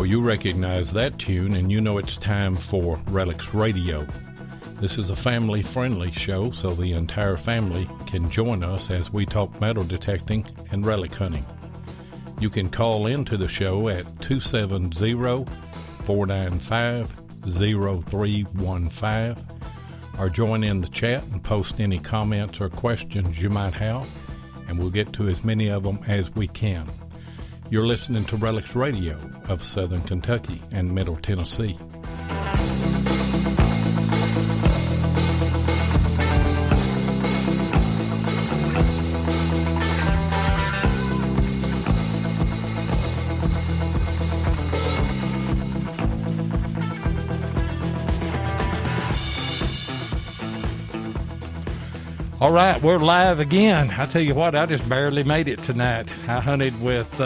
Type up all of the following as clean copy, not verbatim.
You recognize that tune, and you know it's time for Relic's Radio. This is a family-friendly show, so the entire family can join us as we talk metal detecting and relic hunting. You can call into the show at 270-495-0315 or join in the chat and post any comments or questions you might have, and we'll get to as many of them as we can. You're listening to Relic's Radio of Southern Kentucky and Middle Tennessee. All right, we're live again. I tell you what, I just barely made it tonight. I hunted with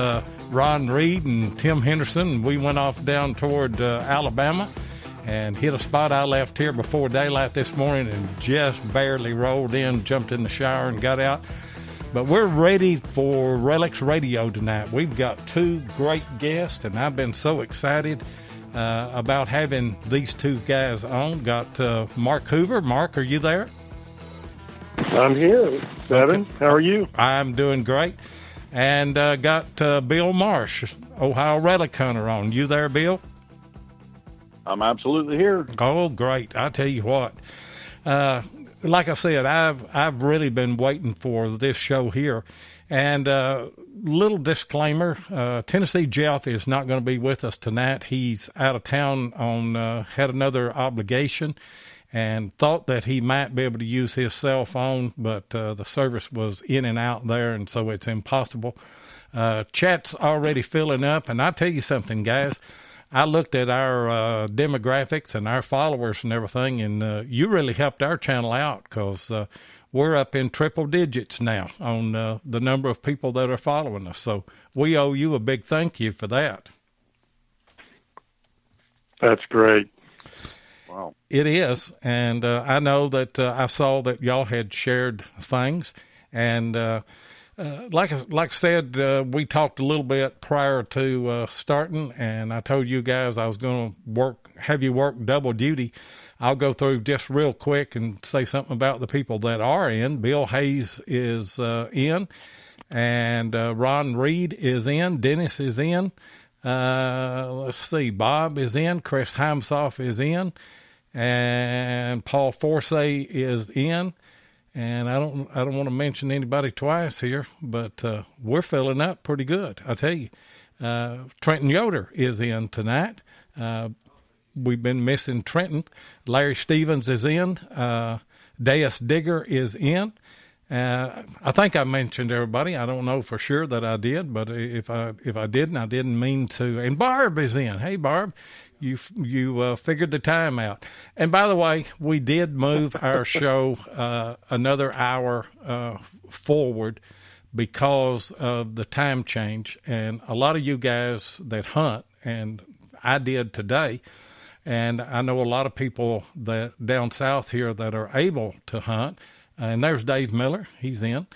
Ron Reed and Tim Henderson, and we went off down toward Alabama and hit a spot I left here before daylight this morning and just barely rolled in, jumped in the shower and got out. But we're ready for Relic's Radio tonight. We've got two great guests, and I've been so excited about having these two guys on. Got Marc Hoover. Marc, are you there? I'm here, Devin. Okay. How are you? I'm doing great. And got Bill Marsh, Ohio Relic Hunter, on. You there, Bill? I'm absolutely here. Oh, great. I tell you what. Like I said, I've really been waiting for this show here. And little disclaimer, Tennessee Jeff is not going to be with us tonight. He's out of town on had another obligation, and thought that he might be able to use his cell phone, but the service was in and out there, and so it's impossible. Chat's already filling up, and I tell you something, guys. I looked at our demographics and our followers and everything, and you really helped our channel out because we're up in triple digits now on the number of people that are following us. So we owe you a big thank you for that. That's great. Wow. It is, and I know that I saw that y'all had shared things, and like I said, we talked a little bit prior to starting, and I told you guys I was going to have you work double duty. I'll go through just real quick and say something about the people that are in. Bill Hayes is in, and Ron Reed is in. Dennis is in. Let's see, Bob is in. Chris Heimsoff is in. And Paul Forsay is in, and I don't want to mention anybody twice here, but we're filling up pretty good. I tell you, Trenton Yoder is in tonight. We've been missing Trenton. Larry Stevens is in. Deus Digger is in. I think I mentioned everybody. I don't know for sure that I did, but if I didn't, I didn't mean to. And Barb is in. Hey, Barb. You figured the time out. And by the way, we did move our show another hour forward because of the time change. And a lot of you guys that hunt, and I did today, and I know a lot of people that down south here that are able to hunt. And there's Dave Miller. He's in.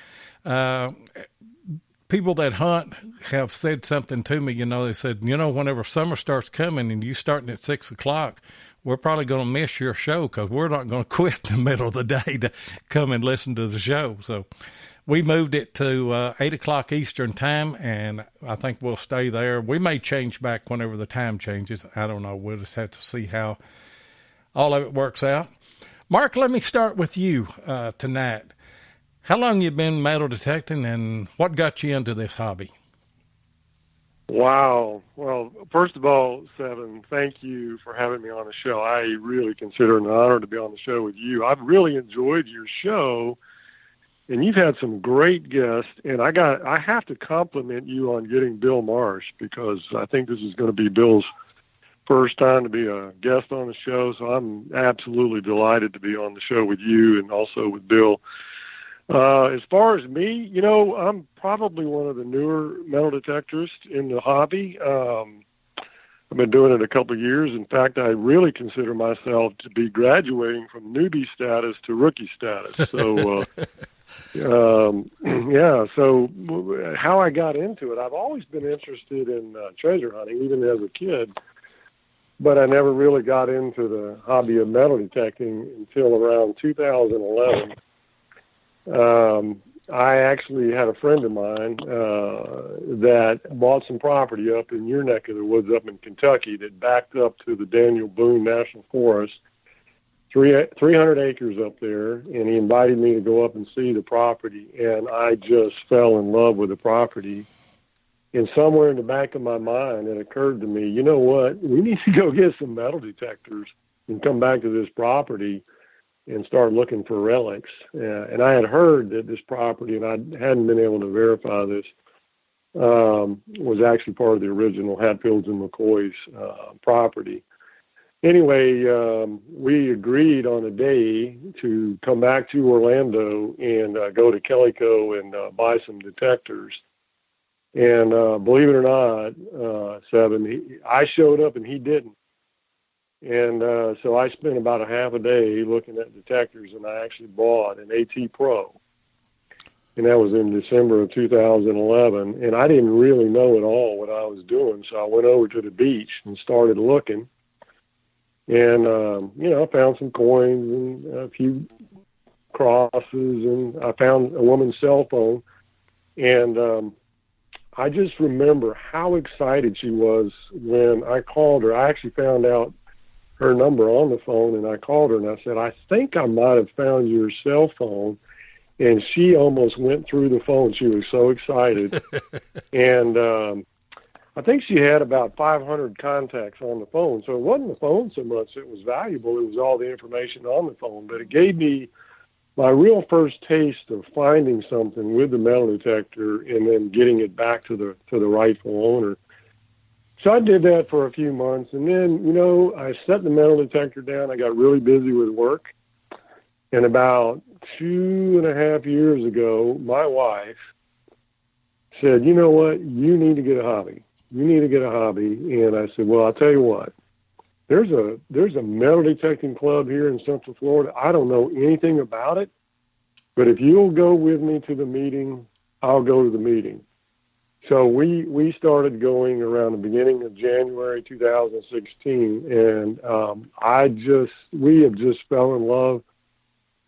People that hunt have said something to me, they said, whenever summer starts coming and you starting at 6 o'clock, we're probably going to miss your show because we're not going to quit in the middle of the day to come and listen to the show. So we moved it to 8 o'clock Eastern time, and I think we'll stay there. We may change back whenever the time changes. I don't know. We'll just have to see how all of it works out. Marc, let me start with you tonight. How long you been metal detecting, and what got you into this hobby? Wow. Well, first of all, Seven, thank you for having me on the show. I really consider it an honor to be on the show with you. I've really enjoyed your show, and you've had some great guests, and I have to compliment you on getting Bill Marsh, because I think this is going to be Bill's first time to be a guest on the show, so I'm absolutely delighted to be on the show with you and also with Bill. As far as me, I'm probably one of the newer metal detectorists in the hobby. I've been doing it a couple of years. In fact, I really consider myself to be graduating from newbie status to rookie status. So, yeah. So how I got into it, I've always been interested in treasure hunting, even as a kid. But I never really got into the hobby of metal detecting until around 2011. I actually had a friend of mine that bought some property up in your neck of the woods up in Kentucky that backed up to the Daniel Boone National Forest, 300 acres up there, and he invited me to go up and see the property, and I just fell in love with the property. And somewhere in the back of my mind, it occurred to me, you know what, we need to go get some metal detectors and come back to this property and start looking for relics. And I had heard that this property, and I hadn't been able to verify this, was actually part of the original Hatfields and McCoy's property. Anyway, we agreed on a day to come back to Orlando and go to Kellyco and buy some detectors. And believe it or not, Seven, I showed up and he didn't. And so I spent about a half a day looking at detectors, and I actually bought an AT Pro. And that was in December of 2011. And I didn't really know at all what I was doing, so I went over to the beach and started looking. And, I found some coins and a few crosses, and I found a woman's cell phone. And I just remember how excited she was when I called her. I actually found out her number on the phone, and I called her and I said, I think I might have found your cell phone. And she almost went through the phone. She was so excited. And I think she had about 500 contacts on the phone. So it wasn't the phone so much that was valuable. It was all the information on the phone. But it gave me my real first taste of finding something with the metal detector and then getting it back to the rightful owner. So I did that for a few months, and then, I set the metal detector down. I got really busy with work, and about 2.5 years ago, my wife said, you know what, you need to get a hobby. You need to get a hobby. And I said, well, I'll tell you what, there's a metal detecting club here in Central Florida. I don't know anything about it, but if you'll go with me to the meeting, I'll go to the meeting. So we started going around the beginning of January 2016, and we have just fell in love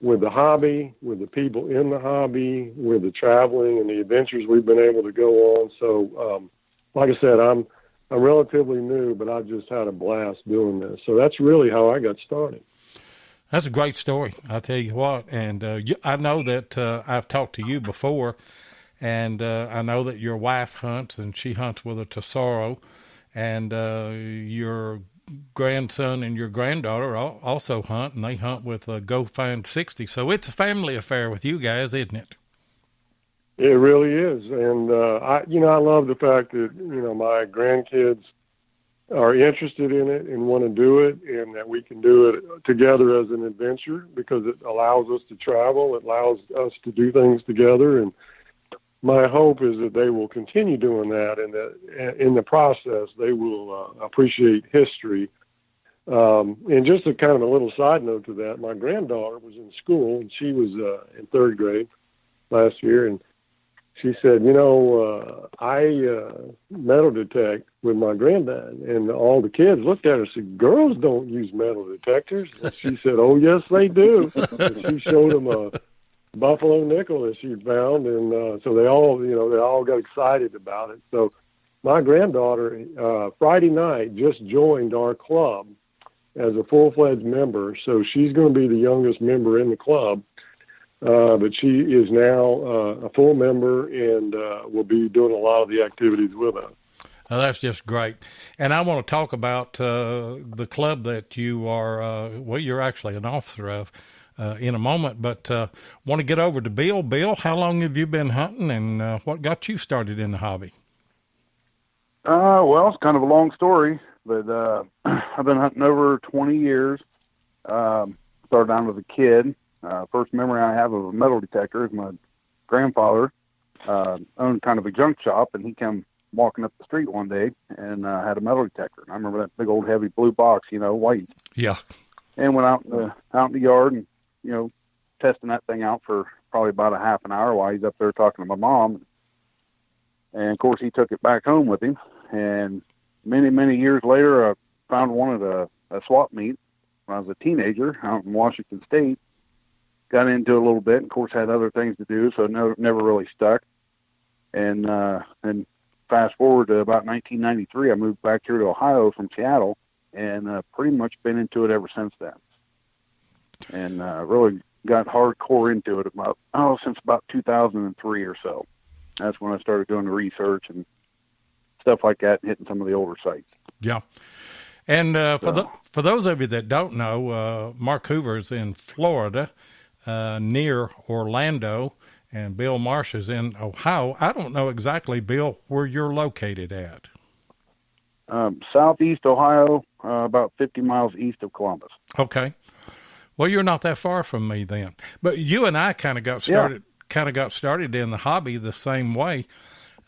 with the hobby, with the people in the hobby, with the traveling and the adventures we've been able to go on. So, like I said, I'm relatively new, but I've just had a blast doing this. So that's really how I got started. That's a great story, I'll tell you what. And I know that I've talked to you before. And I know that your wife hunts, and she hunts with a Tesoro, and your grandson and your granddaughter also hunt, and they hunt with a Go Find 60. So it's a family affair with you guys, isn't it? It really is. And, I love the fact that, my grandkids are interested in it and want to do it, and that we can do it together as an adventure because it allows us to travel. It allows us to do things together, and my hope is that they will continue doing that, and that in the process they will appreciate history. And just a kind of a little side note to that, my granddaughter was in school, and she was in third grade last year, and she said, I metal detect with my granddad. And all the kids looked at her and said, girls don't use metal detectors. And she said, oh, yes, they do. And she showed them a buffalo nickel that she found, and so they all got excited about it. So my granddaughter Friday night just joined our club as a full-fledged member, so she's going to be the youngest member in the club, but she is now a full member and will be doing a lot of the activities with us. That's just great. And I want to talk about the club that you are, you're actually an officer of, in a moment, but want to get over to Bill. Bill, how long have you been hunting, and what got you started in the hobby? Well, it's kind of a long story. but I've been hunting over 20 years. Started out as a kid. First memory I have of a metal detector is my grandfather owned kind of a junk shop, and he came walking up the street one day and had a metal detector. And I remember that big old heavy blue box, white. Yeah. And went out in the yard and, testing that thing out for probably about a half an hour while he's up there talking to my mom. And of course, he took it back home with him. And many, many years later, I found one at a swap meet when I was a teenager out in Washington State. Got into it a little bit, and of course had other things to do, so never really stuck. And fast forward to about 1993, I moved back here to Ohio from Seattle, and pretty much been into it ever since then. And really got hardcore into it since about 2003 or so. That's when I started doing the research and stuff like that, and hitting some of the older sites. Yeah. And for those of you that don't know, Marc Hoover is in Florida, near Orlando, and Bill Marsh is in Ohio. I don't know exactly, Bill, where you're located at. Southeast Ohio, about 50 miles east of Columbus. Okay. Well, you're not that far from me then. But you and I kind of got started in the hobby the same way.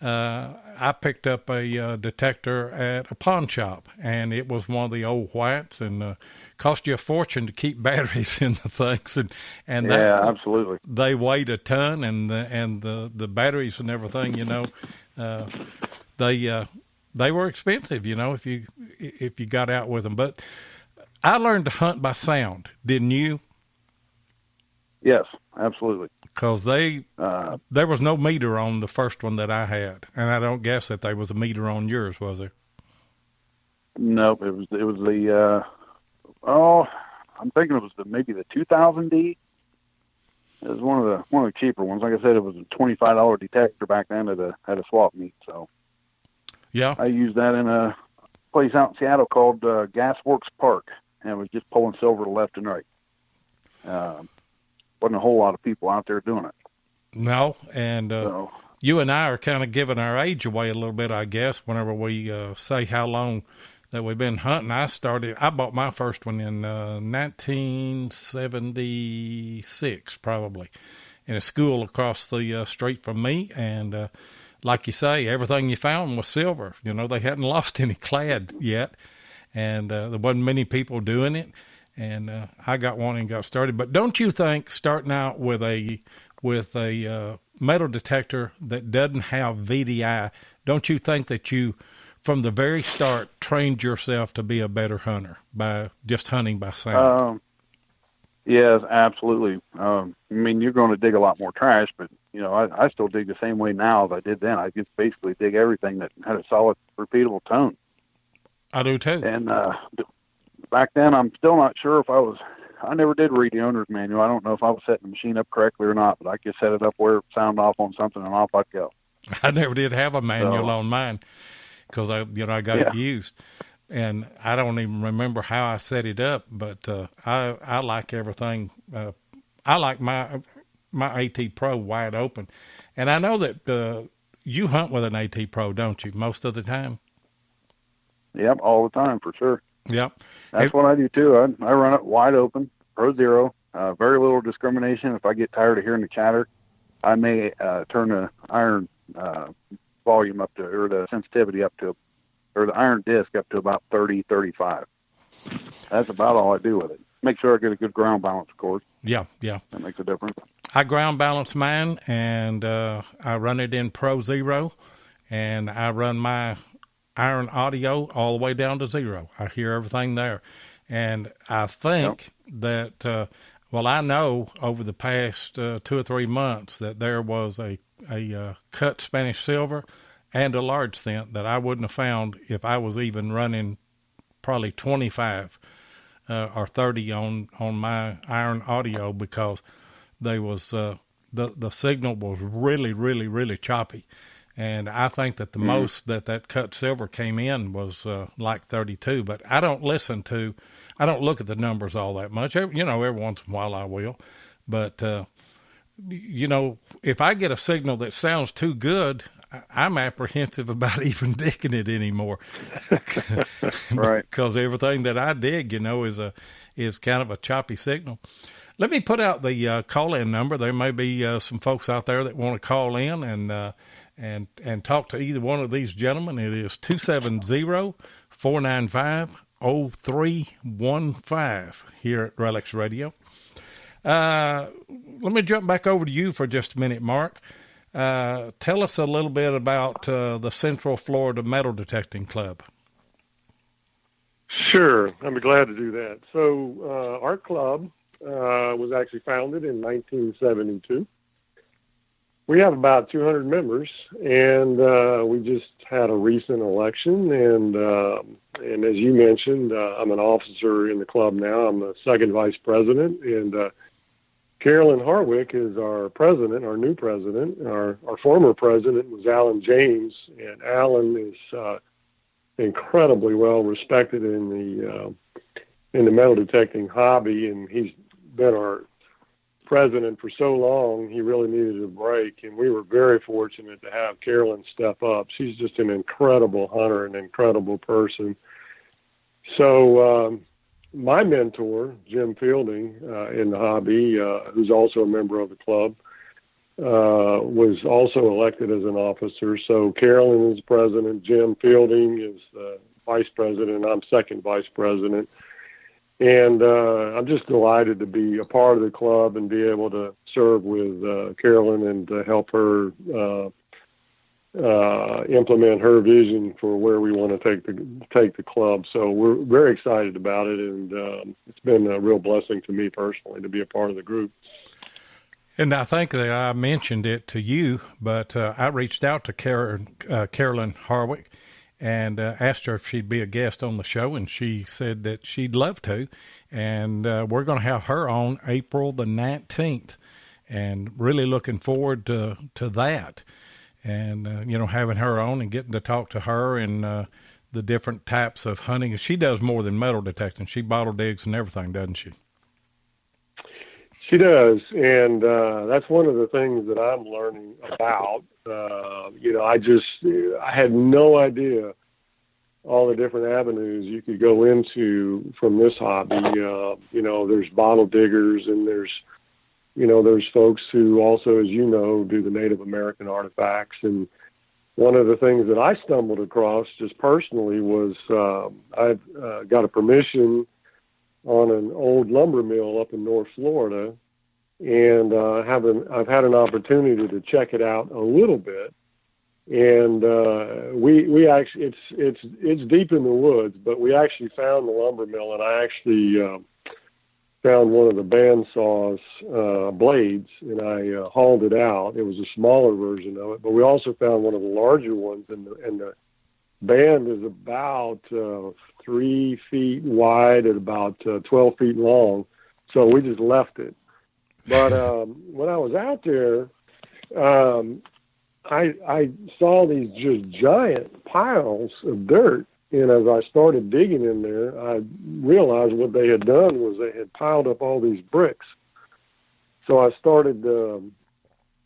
I picked up a detector at a pawn shop, and it was one of the old whites, and cost you a fortune to keep batteries in the things, and absolutely, they weighed a ton, and the batteries and everything, they were expensive, if you got out with them. But I learned to hunt by sound, didn't you? Yes, absolutely. Because there was no meter on the first one that I had, and I don't guess that there was a meter on yours, was there? Nope, it was the I'm thinking it was maybe the 2000D. It was one of the cheaper ones. Like I said, it was a $25 detector back then at a swap meet. So yeah, I used that in a place out in Seattle called Gasworks Park, and it was just pulling silver to left and right. Wasn't a whole lot of people out there doing it. No, and you and I are kind of giving our age away a little bit, I guess, whenever we say how long that we've been hunting. I bought my first one in 1976, probably, in a school across the street from me. And like you say, everything you found was silver. They hadn't lost any clad yet, and there wasn't many people doing it. And I got one and got started. But don't you think starting out with a metal detector that doesn't have VDI, don't you think that you, from the very start, trained yourself to be a better hunter by just hunting by sound? Yes, absolutely. You're going to dig a lot more trash, but I still dig the same way now as I did then. I just basically dig everything that had a solid, repeatable tone. I do too. And back then, I'm still not sure if I never did read the owner's manual. I don't know if I was setting the machine up correctly or not, but I could set it up where it sound off on something and off I'd go. I never did have a manual on mine because I got it used, and I don't even remember how I set it up. But I like everything. I like my AT Pro wide open, and I know that you hunt with an AT Pro, don't you? Most of the time. Yep, all the time for sure. Yep. That's what I do too. I run it wide open, Pro Zero, very little discrimination. If I get tired of hearing the chatter, I may turn the iron volume up to, or the sensitivity up to, or the iron disc up to about 30, 35. That's about all I do with it. Make sure I get a good ground balance, of course. Yeah. That makes a difference. I ground balance mine, and I run it in Pro Zero, and I run my iron audio all the way down to 0. I hear everything there. And I think that, I know over the past 2 or 3 months that there was a cut Spanish silver and a large cent that I wouldn't have found if I was even running probably 25 or 30 on my iron audio, because they was the signal was really, really, really choppy. And I think that the most that cut silver came in was like 32. But I don't look at the numbers all that much. Every once in a while I will. But, if I get a signal that sounds too good, I'm apprehensive about even digging it anymore. Right. Because everything that I dig, is kind of a choppy signal. Let me put out the call-in number. There may be some folks out there that want to call in and talk to either one of these gentlemen. It is 270-495-0315 here at Relics Radio. Let me jump back over to you for just a minute, Mark. Tell us a little bit about the Central Florida Metal Detecting Club. Sure, I'd be glad to do that. So our club was actually founded in 1972. We have about 200 members, and we just had a recent election. And as you mentioned, I'm an officer in the club now. I'm the second vice president, and Carolyn Harwick is our president, our new president. Our former president was Alan James, and Alan is incredibly well respected in the metal detecting hobby, and he's been our president for so long. He really needed a break, and we were very fortunate to have Carolyn step up. She's just an incredible hunter, an incredible person. So my mentor, Jim Fielding, in the hobby, who's also a member of the club, was also elected as an officer. So Carolyn is president, Jim Fielding is vice president, I'm second vice president. And I'm just delighted to be a part of the club and be able to serve with Carolyn and to help her implement her vision for where we want to take the club. So we're very excited about it, and it's been a real blessing to me personally to be a part of the group. And I think that I mentioned it to you, but I reached out to Carolyn Harwick and asked her if she'd be a guest on the show, and she said that she'd love to. And we're going to have her on April the 19th, and really looking forward to that. And, having her on and getting to talk to her and the different types of hunting. She does more than metal detecting. She bottle digs and everything, doesn't she? She does, and that's one of the things that I'm learning about. I had no idea all the different avenues you could go into from this hobby. There's bottle diggers, and there's folks who also, as you know, do the Native American artifacts. And one of the things that I stumbled across just personally was I've got a permission on an old lumber mill up in North Florida, and I've had an opportunity to check it out a little bit. And we actually it's deep in the woods, but we actually found the lumber mill, and I actually found one of the bandsaw's blades, and I hauled it out. It was a smaller version of it, but we also found one of the larger ones, and the band is about 3 feet wide and about 12 feet long. So we just left it. But when I was out there, I saw these just giant piles of dirt. And as I started digging in there, I realized what they had done was they had piled up all these bricks. So I started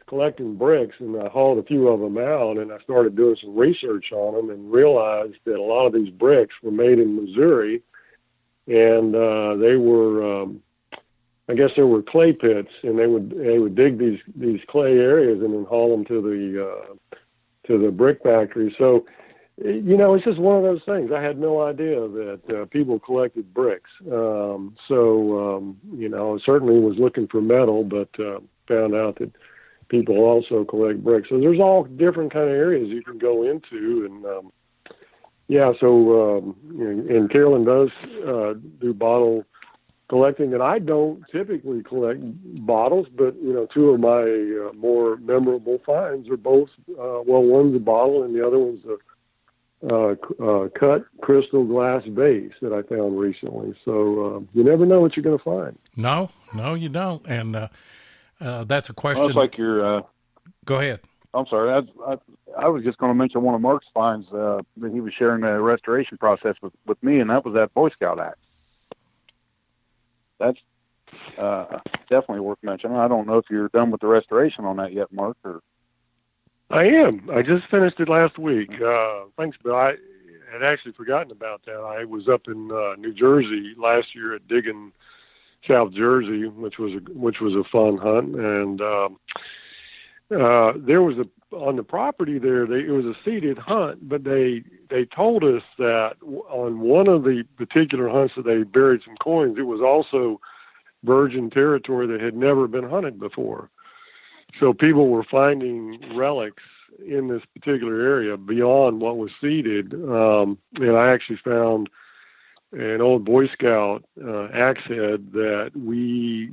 collecting bricks, and I hauled a few of them out, and I started doing some research on them and realized that a lot of these bricks were made in Missouri, and they were, I guess there were clay pits, and they would dig these clay areas and then haul them to the brick factory. So, it's just one of those things. I had no idea that people collected bricks. I certainly was looking for metal, but found out that people also collect bricks. So there's all different kind of areas you can go into. And, and Carolyn does do bottle collecting, and I don't typically collect bottles, but, two of my more memorable finds are both, one's a bottle and the other one's a cut crystal glass vase that I found recently. So you never know what you're going to find. No, you don't. And that's a question. Well, it's like your. Go ahead. I'm sorry. I was just going to mention one of Mark's finds that he was sharing the restoration process with me, and that was that Boy Scout axe. That's definitely worth mentioning. I don't know if you're done with the restoration on that yet, Mark. Or I am. I just finished it last week. Thanks, Bill. I had actually forgotten about that. I was up in New Jersey last year at Digging, South Jersey, which was a fun hunt, and there was on the property there. It was a seeded hunt, but they told us that on one of the particular hunts that they buried some coins, it was also virgin territory that had never been hunted before. So people were finding relics in this particular area beyond what was seeded. And I actually found an old Boy Scout axe head that we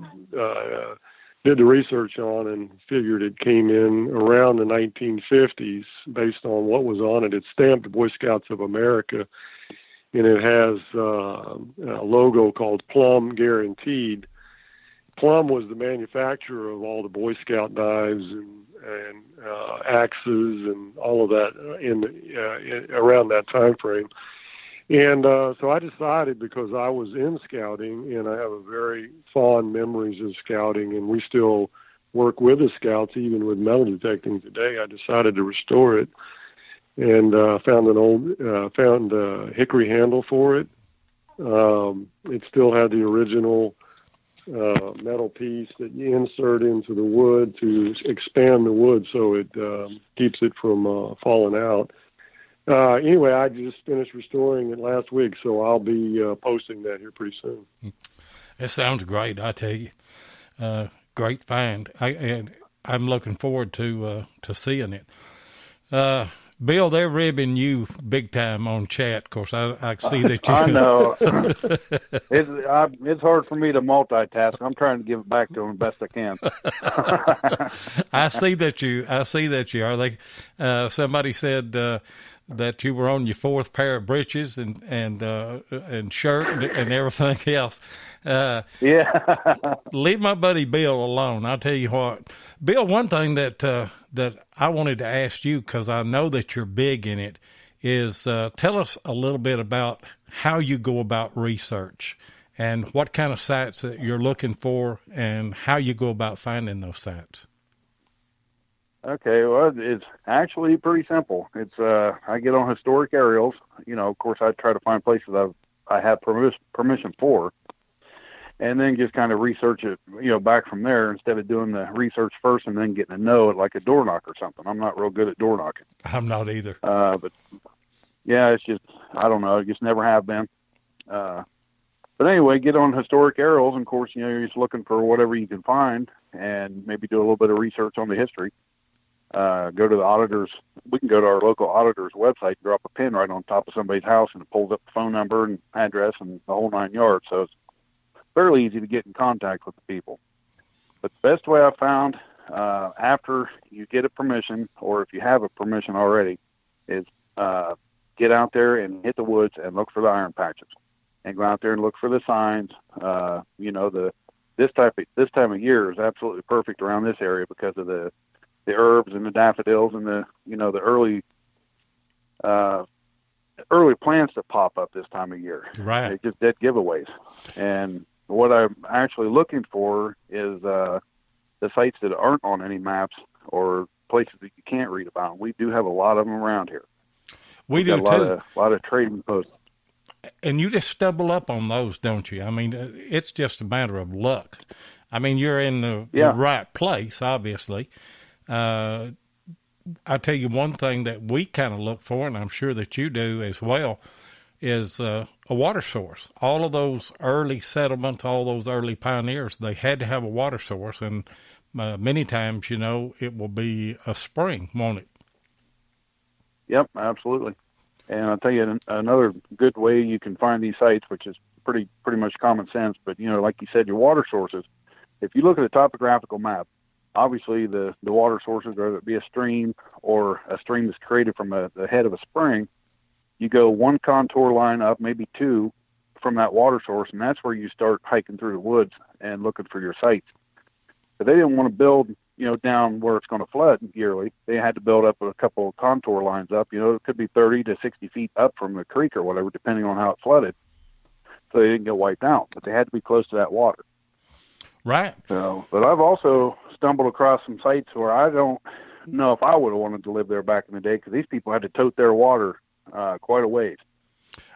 did the research on and figured it came in around the 1950s based on what was on it. It's stamped Boy Scouts of America, and it has a logo called Plum Guaranteed. Plum was the manufacturer of all the Boy Scout knives and axes and all of that around that time frame. And so I decided, because I was in scouting and I have a very fond memories of scouting, and we still work with the scouts even with metal detecting today, I decided to restore it, and found a hickory handle for it. It still had the original metal piece that you insert into the wood to expand the wood so it keeps it from falling out. Anyway, I just finished restoring it last week, so I'll be posting that here pretty soon. It sounds great, I tell you. Great find. I'm looking forward to seeing it. Bill, they're ribbing you big time on chat. Of course, I see that you. I know. It's hard for me to multitask. I'm trying to give it back to them best I can. I see that you are. They somebody said that you were on your fourth pair of breeches and shirt and everything else. Yeah. Leave my buddy Bill alone. I'll tell you what, Bill. One thing that I wanted to ask you, because I know that you're big in it, is tell us a little bit about how you go about research and what kind of sites that you're looking for and how you go about finding those sites. Okay, well, it's actually pretty simple. It's I get on historic aerials. Of course, I try to find places I have permission for, and then just kind of research it, back from there, instead of doing the research first and then getting to know it like a door knock or something. I'm not real good at door knocking. I'm not either. But yeah, it's just, I don't know. I just never have been. But anyway, get on historic aerials, and of course, you're just looking for whatever you can find, and maybe do a little bit of research on the history. Go to the auditors. We can go to our local auditor's website, drop a pin right on top of somebody's house, and it pulls up the phone number and address and the whole 9 yards. So it's fairly easy to get in contact with the people. But the best way I found, after you get a permission, or if you have a permission already, is get out there and hit the woods and look for the iron patches, and go out there and look for the signs. This time of year is absolutely perfect around this area because of the herbs and the daffodils and the early plants that pop up this time of year. Right. They're just dead giveaways. And what I'm actually looking for is the sites that aren't on any maps or places that you can't read about. We do have a lot of them around here. We do too. A lot of trading posts. And you just stumble up on those, don't you? I mean, it's just a matter of luck. I mean, you're in the right place, obviously. I tell you one thing that we kind of look for, and I'm sure that you do as well, is a water source. All of those early settlements, all those early pioneers, they had to have a water source, and many times, it will be a spring, won't it? Yep, absolutely. And I'll tell you another good way you can find these sites, which is pretty much common sense, but, like you said, your water sources. If you look at a topographical map, obviously the water sources, whether it be a stream or a stream that's created from the head of a spring, you go one contour line up, maybe two, from that water source, and that's where you start hiking through the woods and looking for your sites. But they didn't want to build, down where it's going to flood yearly. They had to build up a couple of contour lines up. It could be 30 to 60 feet up from the creek or whatever, depending on how it flooded. So they didn't get wiped out, but they had to be close to that water. Right. So, but I've also stumbled across some sites where I don't know if I would have wanted to live there back in the day, because these people had to tote their water quite a ways.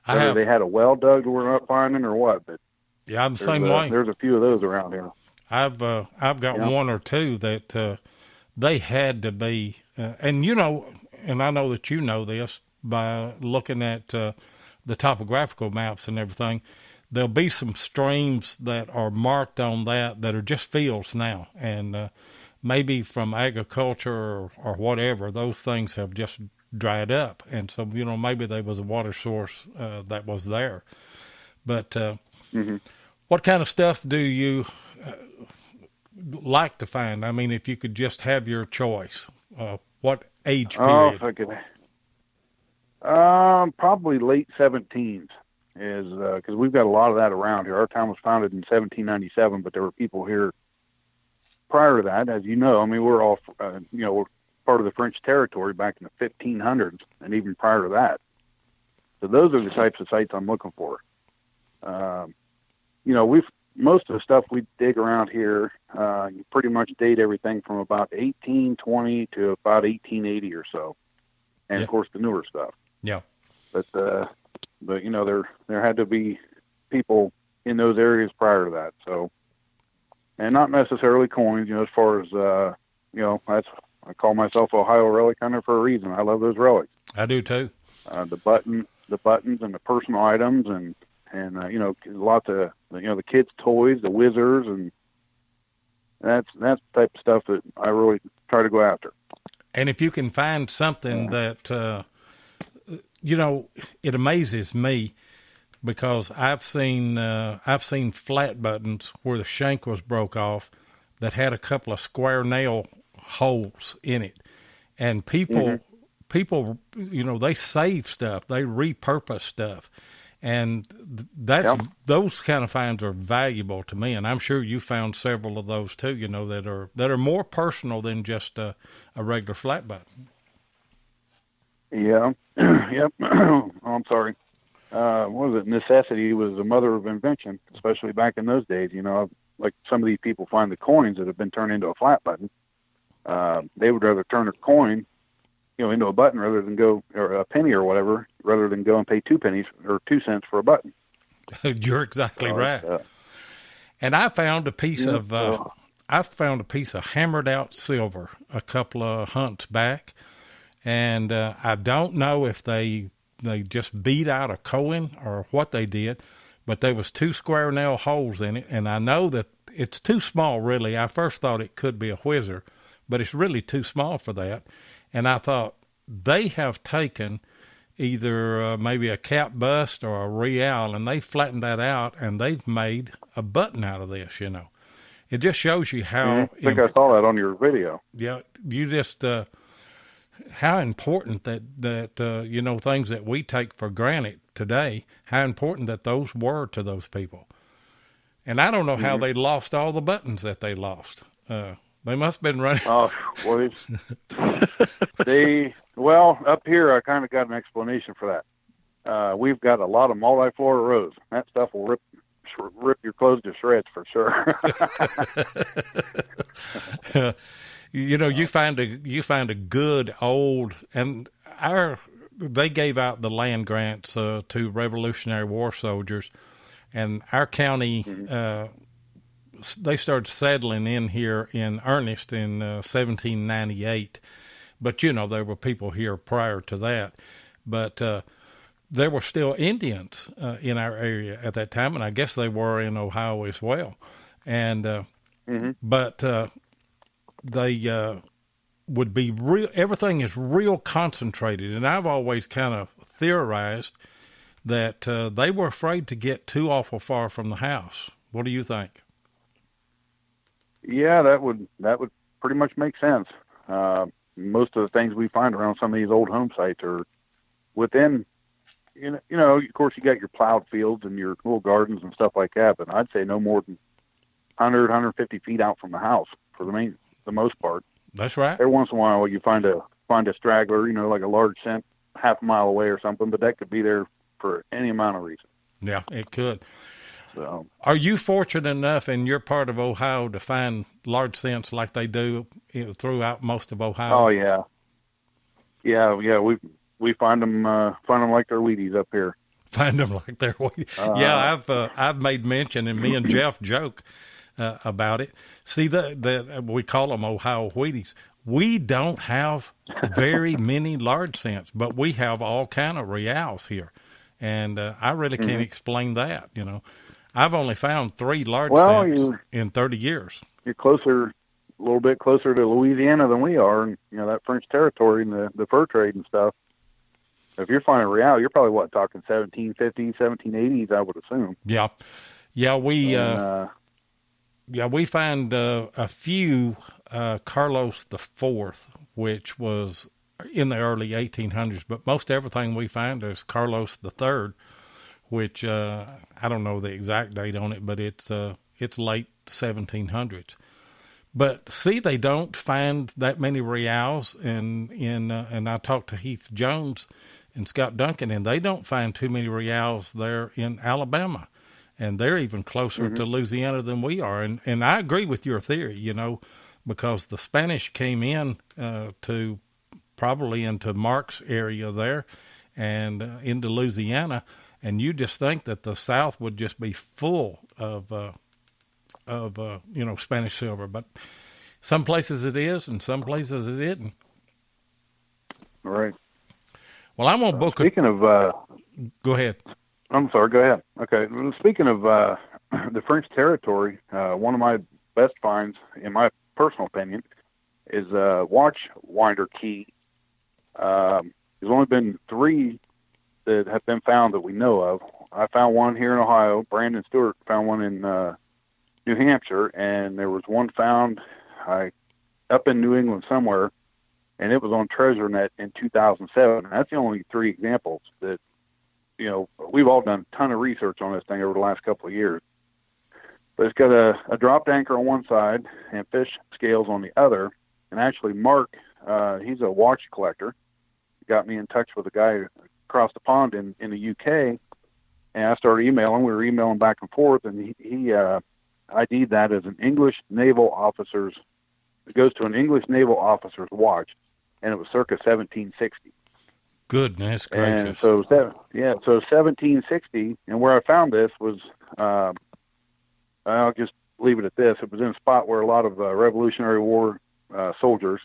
Whether they had a well dug that we're not finding or what, but yeah, I'm the same way. There's a few of those around here. I've got one or two that they had to be, and I know that you know this by looking at the topographical maps and everything. There'll be some streams that are marked on that are just fields now, and maybe from agriculture or whatever, those things have just dried up, and so maybe there was a water source that was there. But what kind of stuff do you like to find? I mean, if you could just have your choice, what age period? Oh, okay. Probably late 17s is because we've got a lot of that around here. Our town was founded in 1797, but there were people here prior to that, as you know. I mean, we're all we're part of the French territory back in the 1500s, and even prior to that. So those are the types of sites I'm looking for. Most of the stuff we dig around here, you pretty much date everything from about 1820 to about 1880 or so, and of course the newer stuff. Yeah. But there had to be people in those areas prior to that. So, and not necessarily coins. As far as I call myself Ohio Relic Hunter for a reason. I love those relics. I do too. The buttons and the personal items and lots of the kids' toys, the whizzers, and that's the type of stuff that I really try to go after. And if you can find something that it amazes me, because I've seen flat buttons where the shank was broke off that had a couple of square nail holes in it, and people they save stuff, they repurpose stuff. And those kind of finds are valuable to me, and I'm sure you found several of those too. That are more personal than just a regular flat button. Yeah, yep. Oh, I'm sorry. What was it? Necessity was the mother of invention, especially back in those days. Like some of these people find the coins that have been turned into a flat button. They would rather turn a coin into a button rather than go, or a penny or whatever, rather than go and pay 2 pennies or 2 cents for a button. You're exactly right. And I found a piece of hammered out silver a couple of hunts back, and I don't know if they just beat out a coin or what they did, but there was 2 square nail holes in it, and I know that it's too small. Really, I first thought it could be a whizzer, but it's really too small for that. And I thought they have taken either maybe a cap bust or a real, and they flattened that out, and they've made a button out of this. It just shows you how. I think I saw that on your video. Yeah, you just how important that things that we take for granted today, how important that those were to those people. And I don't know how they lost all the buttons that they lost. They must have been running. Oh, well, up here I kind of got an explanation for that. We've got a lot of multi-Florida rose. That stuff will rip your clothes to shreds for sure. You find a good old, and they gave out the land grants to Revolutionary War soldiers, and our county. They started settling in here in earnest in 1798. But, there were people here prior to that. But there were still Indians in our area at that time, and I guess they were in Ohio as well. And but they would be real. Everything is real concentrated, and I've always kind of theorized that they were afraid to get too awful far from the house. What do you think? Yeah, that would pretty much make sense. Most of the things we find around some of these old home sites are within, of course you got your plowed fields and your little gardens and stuff like that, but I'd say no more than 100, 150 feet out from the house for the most part. That's right. Every once in a while you find a straggler, like a large scent half a mile away or something, but that could be there for any amount of reason. Yeah, it could. So, are you fortunate enough in your part of Ohio to find large scents like they do throughout most of Ohio? oh yeah, yeah. We find them like they're Wheaties up here. Find them like they're yeah. I've made mention, and me and Jeff joke about it. See, we call them Ohio Wheaties. We don't have very many large scents, but we have all kind of reals here, and I really can't explain that. You know, I've only found 3 large scents in 30 years. You're closer, a little bit closer to Louisiana than we are, and that French territory and the fur trade and stuff. If you're finding real, you're probably talking 1750s, 1780s, I would assume. Yeah, we find a few Carlos IV, which was in the early 1800s, but most everything we find is Carlos III, which I don't know the exact date on it, but it's late 1700s. But see, they don't find that many reals and I talked to Heath Jones and Scott Duncan, and they don't find too many reals there in Alabama, and they're even closer to Louisiana than we are. And I agree with your theory, because the Spanish came in to probably into Mark's area there and into Louisiana, and you just think that the South would just be full of Spanish silver, but some places it is, and some places it isn't. Right. Well, I'm gonna book. Speaking of, go ahead. I'm sorry. Go ahead. Okay. Well, speaking of the French territory, one of my best finds, in my personal opinion, is watch winder key. There's only been 3 that have been found that we know of. I found one here in Ohio. Brandon Stewart found one in New Hampshire, and there was one found up in New England somewhere, and it was on TreasureNet in 2007. That's the only 3 examples that, we've all done a ton of research on this thing over the last couple of years. But it's got a dropped anchor on one side and fish scales on the other. And actually, Mark, he's a watch collector. He got me in touch with a guy across the pond in the UK, and I started emailing. We were emailing back and forth, and he ID'd that as an English naval officer's. It goes to an English naval officer's watch, and it was circa 1760. Goodness gracious! And so 1760, and where I found this was, I'll just leave it at this. It was in a spot where a lot of Revolutionary War soldiers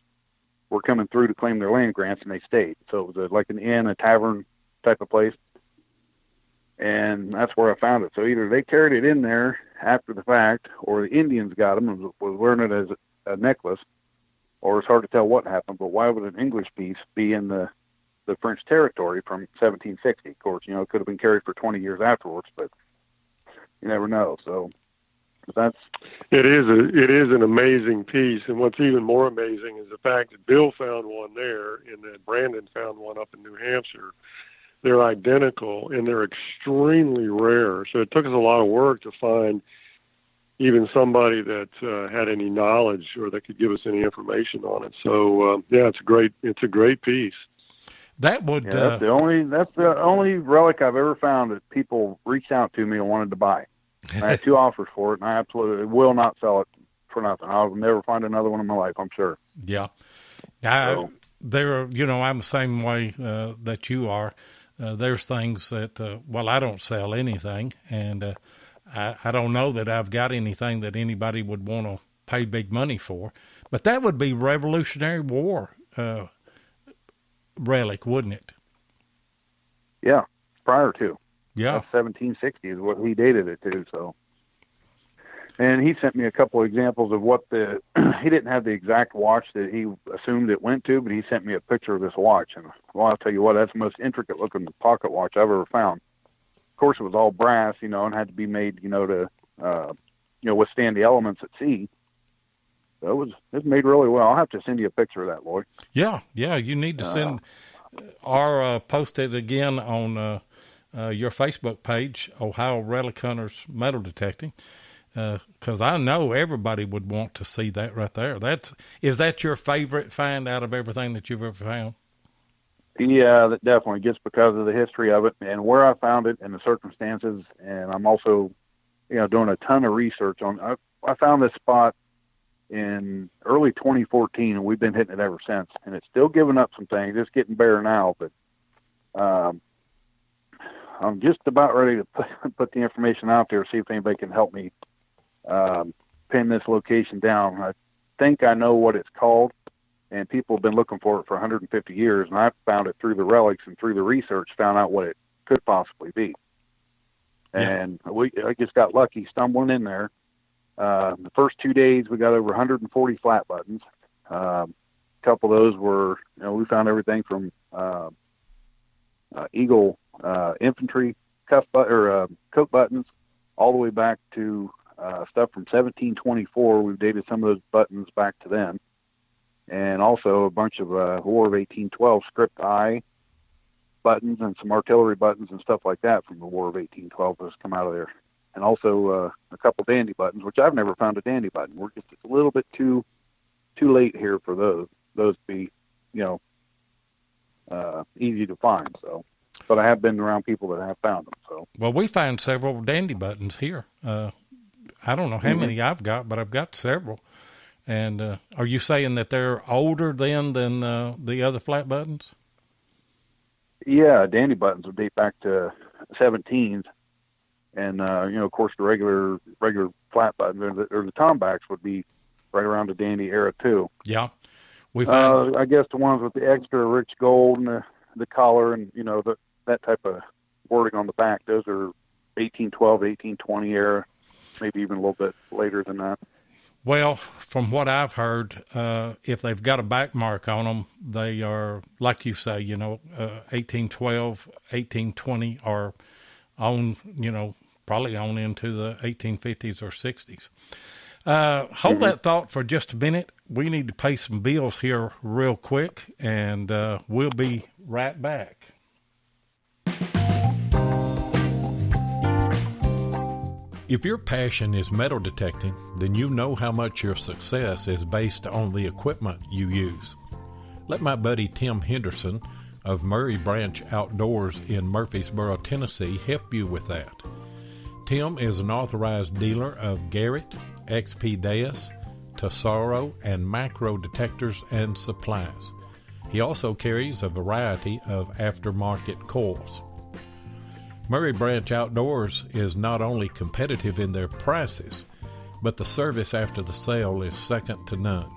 were coming through to claim their land grants, and they stayed. So it was like an inn, a tavern type of place, and that's where I found it. So either they carried it in there after the fact, or the Indians got them and was wearing it as a necklace, or it's hard to tell what happened. But why would an English piece be in the French territory from 1760? Of course, it could have been carried for 20 years afterwards, but you never know. So it is an amazing piece, and what's even more amazing is the fact that Bill found one there, and that Brandon found one up in New Hampshire. They're identical, and they're extremely rare. So it took us a lot of work to find even somebody that had any knowledge or that could give us any information on it. So it's a great piece. That would that's the only relic I've ever found that people reached out to me and wanted to buy. I had 2 offers for it, and I absolutely will not sell it for nothing. I'll never find another one in my life, I'm sure. Yeah. I'm the same way that you are. There's things that, I don't sell anything, and I don't know that I've got anything that anybody would want to pay big money for. But that would be Revolutionary War relic, wouldn't it? Yeah, prior to. Yeah. That's 1760 is what he dated it to. So, and he sent me a couple of examples of what he didn't have the exact watch that he assumed it went to, but he sent me a picture of this watch. And I'll tell you what, that's the most intricate looking pocket watch I've ever found. Of course, it was all brass, and had to be made, to withstand the elements at sea. So it was made really well. I'll have to send you a picture of that, Lloyd. Yeah, you need to send or post it again on your Facebook page, Ohio Relic Hunters Metal Detecting, because I know everybody would want to see that right there. Is that your favorite find out of everything that you've ever found? Yeah, that definitely, just because of the history of it and where I found it and the circumstances. And I'm also doing a ton of research on. I found this spot in early 2014, and we've been hitting it ever since. And it's still giving up some things. It's getting bare now, but I'm just about ready to put the information out there, see if anybody can help me pin this location down. I think I know what it's called, and people have been looking for it for 150 years, and I found it through the relics and through the research, found out what it could possibly be. And I just got lucky stumbling in there. The first 2 days, we got over 140 flat buttons. A couple of those were, we found everything from Eagle infantry coat buttons all the way back to stuff from 1724. We've dated some of those buttons back to then. And also a bunch of War of 1812 script I buttons and some artillery buttons and stuff like that from the War of 1812 that's come out of there. And also a couple dandy buttons, which I've never found a dandy button. We're just a little bit too late here for those to be, easy to find. So, but I have been around people that have found them. So, well, we find several dandy buttons here. I don't know how many I've got, but I've got several. And are you saying that they're older then than the other flat buttons? Yeah, dandy buttons would date back to 17s. And, of course, the regular flat buttons or the tombacks would be right around the dandy era, too. Yeah. We found... I guess the ones with the extra rich gold and the collar and, that type of wording on the back, those are 1812, 1820 era, maybe even a little bit later than that. Well, from what I've heard, if they've got a back mark on them, they are, like you say, 1812, 1820, or on, probably on into the 1850s or 60s. Hold that thought for just a minute. We need to pay some bills here real quick, and we'll be right back. If your passion is metal detecting, then you know how much your success is based on the equipment you use. Let my buddy Tim Henderson of Murray Branch Outdoors in Murfreesboro, Tennessee, help you with that. Tim is an authorized dealer of Garrett, XP Deus, Tesoro, and macro detectors and supplies. He also carries a variety of aftermarket coils. Murray Branch Outdoors is not only competitive in their prices, but the service after the sale is second to none.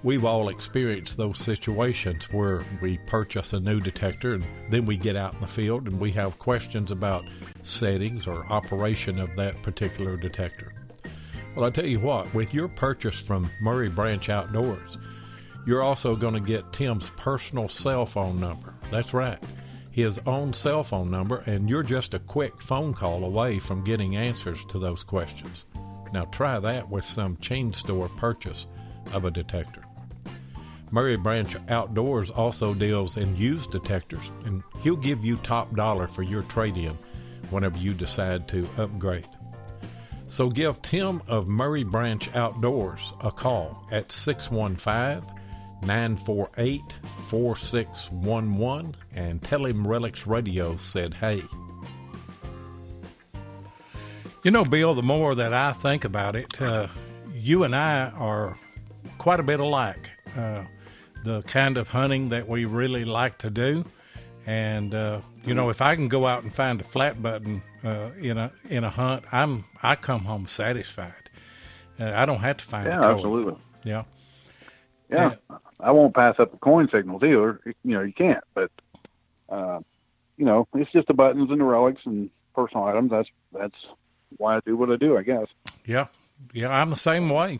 We've all experienced those situations where we purchase a new detector and then we get out in the field and we have questions about settings or operation of that particular detector. Well, I tell you what, with your purchase from Murray Branch Outdoors, you're also going to get Tim's personal cell phone number. That's right, his own cell phone number, and you're just a quick phone call away from getting answers to those questions. Now try that with some chain store purchase of a detector. Murray Branch Outdoors also deals in used detectors, and he'll give you top dollar for your trade-in whenever you decide to upgrade. So give Tim of Murray Branch Outdoors a call at 615-948-4611 and tell him Relics Radio said hey. Bill, the more that I think about it, you and I are quite a bit alike. The kind of hunting that we really like to do. And, if I can go out and find a flat button in a hunt, I come home satisfied. I don't have to find a coin. Absolutely. Yeah. Yeah. I won't pass up the coin signals either. You can't. But, it's just the buttons and the relics and personal items. That's why I do what I do, I guess. Yeah. Yeah, I'm the same way.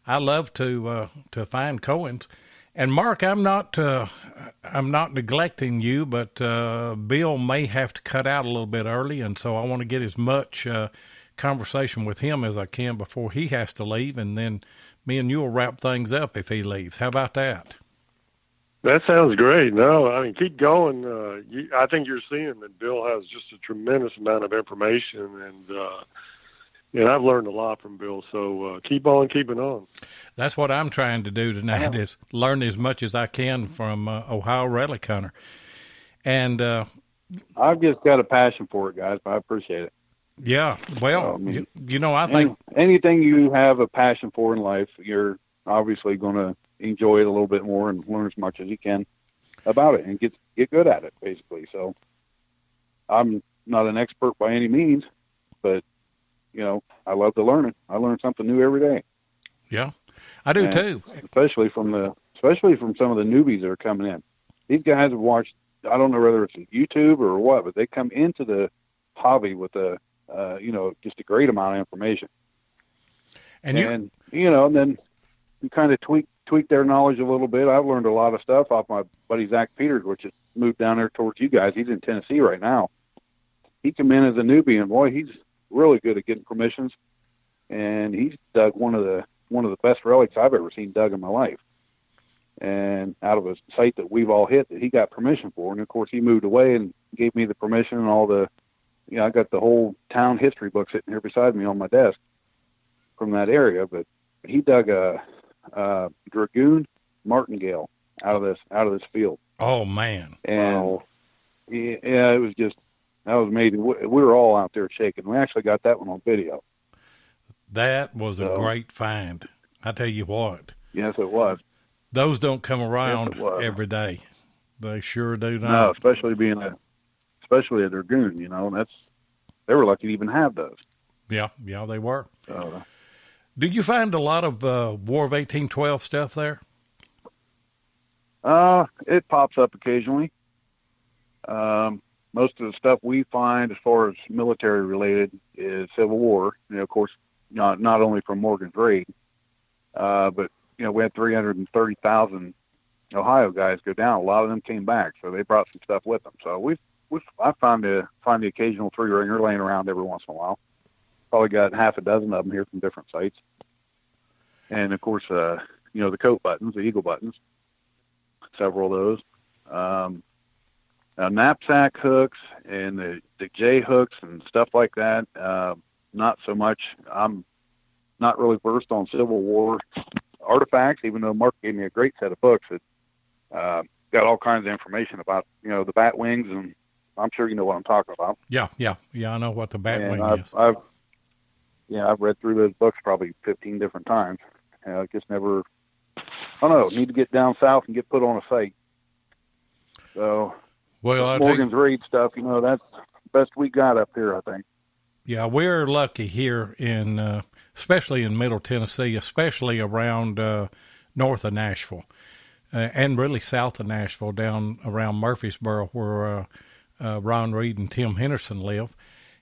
I love to find coins. And Mark, I'm not neglecting you, but Bill may have to cut out a little bit early, and so I want to get as much conversation with him as I can before he has to leave, and then me and you will wrap things up if he leaves. How about that? That sounds great. No, keep going. I think you're seeing that Bill has just a tremendous amount of information, and I've learned a lot from Bill, so keep on keeping on. That's what I'm trying to do tonight is learn as much as I can from Ohio Relic Hunter. And I've just got a passion for it, guys. I appreciate it. Yeah. Well, I think anything you have a passion for in life, you're obviously going to enjoy it a little bit more and learn as much as you can about it and get good at it, basically. So I'm not an expert by any means, but, I love to learn it. I learn something new every day. Yeah, I do too. Especially from some of the newbies that are coming in. These guys have watched, I don't know whether it's YouTube or what, but they come into the hobby with just a great amount of information. And then you kind of tweak their knowledge a little bit. I've learned a lot of stuff off my buddy Zach Peters, which has moved down there towards you guys. He's in Tennessee right now. He came in as a newbie, and boy, he's really good at getting permissions. And he's dug one of the best relics I've ever seen dug in my life. And out of a site that we've all hit that he got permission for. And of course he moved away and gave me the permission and all the, I got the whole town history book sitting here beside me on my desk from that area. But he dug a dragoon martingale out of this field. Oh man. And it was just, that was amazing. We were all out there shaking. We actually got that one on video. That was a great find. I tell you what. Yes, it was. Those don't come around every day. They sure do not. No, especially a dragoon, they were lucky to even have those. Yeah, they were. Did you find a lot of War of 1812 stuff there? It pops up occasionally. Most of the stuff we find as far as military related is Civil War. Of course, not only from Morgan's raid, but we had 330,000 Ohio guys go down. A lot of them came back, so they brought some stuff with them. So I find the occasional 3-ringer laying around every once in a while. Probably got half a dozen of them here from different sites. And of course, the coat buttons, the eagle buttons, several of those. Knapsack hooks and the J hooks and stuff like that. Not so much. I'm not really versed on Civil War artifacts, even though Mark gave me a great set of books that got all kinds of information about, the bat wings, and I'm sure you know what I'm talking about. Yeah, I know what the bat wing is. I've read through those books probably 15 different times. I just never, I don't know, need to get down south and get put on a site. So, Morgan's raid stuff, that's the best we got up here, I think. Yeah, we're lucky here in, especially in Middle Tennessee, especially around north of Nashville, and really south of Nashville, down around Murfreesboro, where Ron Reed and Tim Henderson live.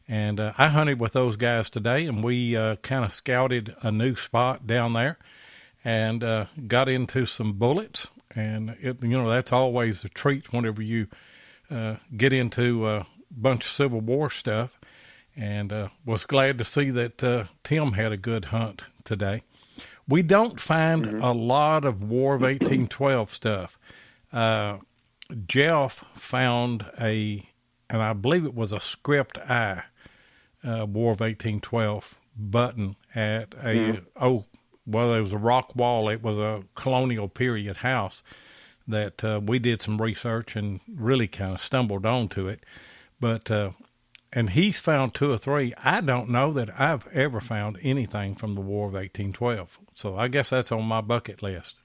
And I hunted with those guys today, and we kind of scouted a new spot down there and got into some bullets. And, that's always a treat whenever you get into a bunch of Civil War stuff. And was glad to see that Tim had a good hunt today. We don't find a lot of War of 1812 stuff. Jeff found and I believe it was a script I, War of 1812 button at there was a rock wall. It was a colonial period house that we did some research and really kind of stumbled onto it. But and he's found 2 or 3. I don't know that I've ever found anything from the War of 1812. So I guess that's on my bucket list.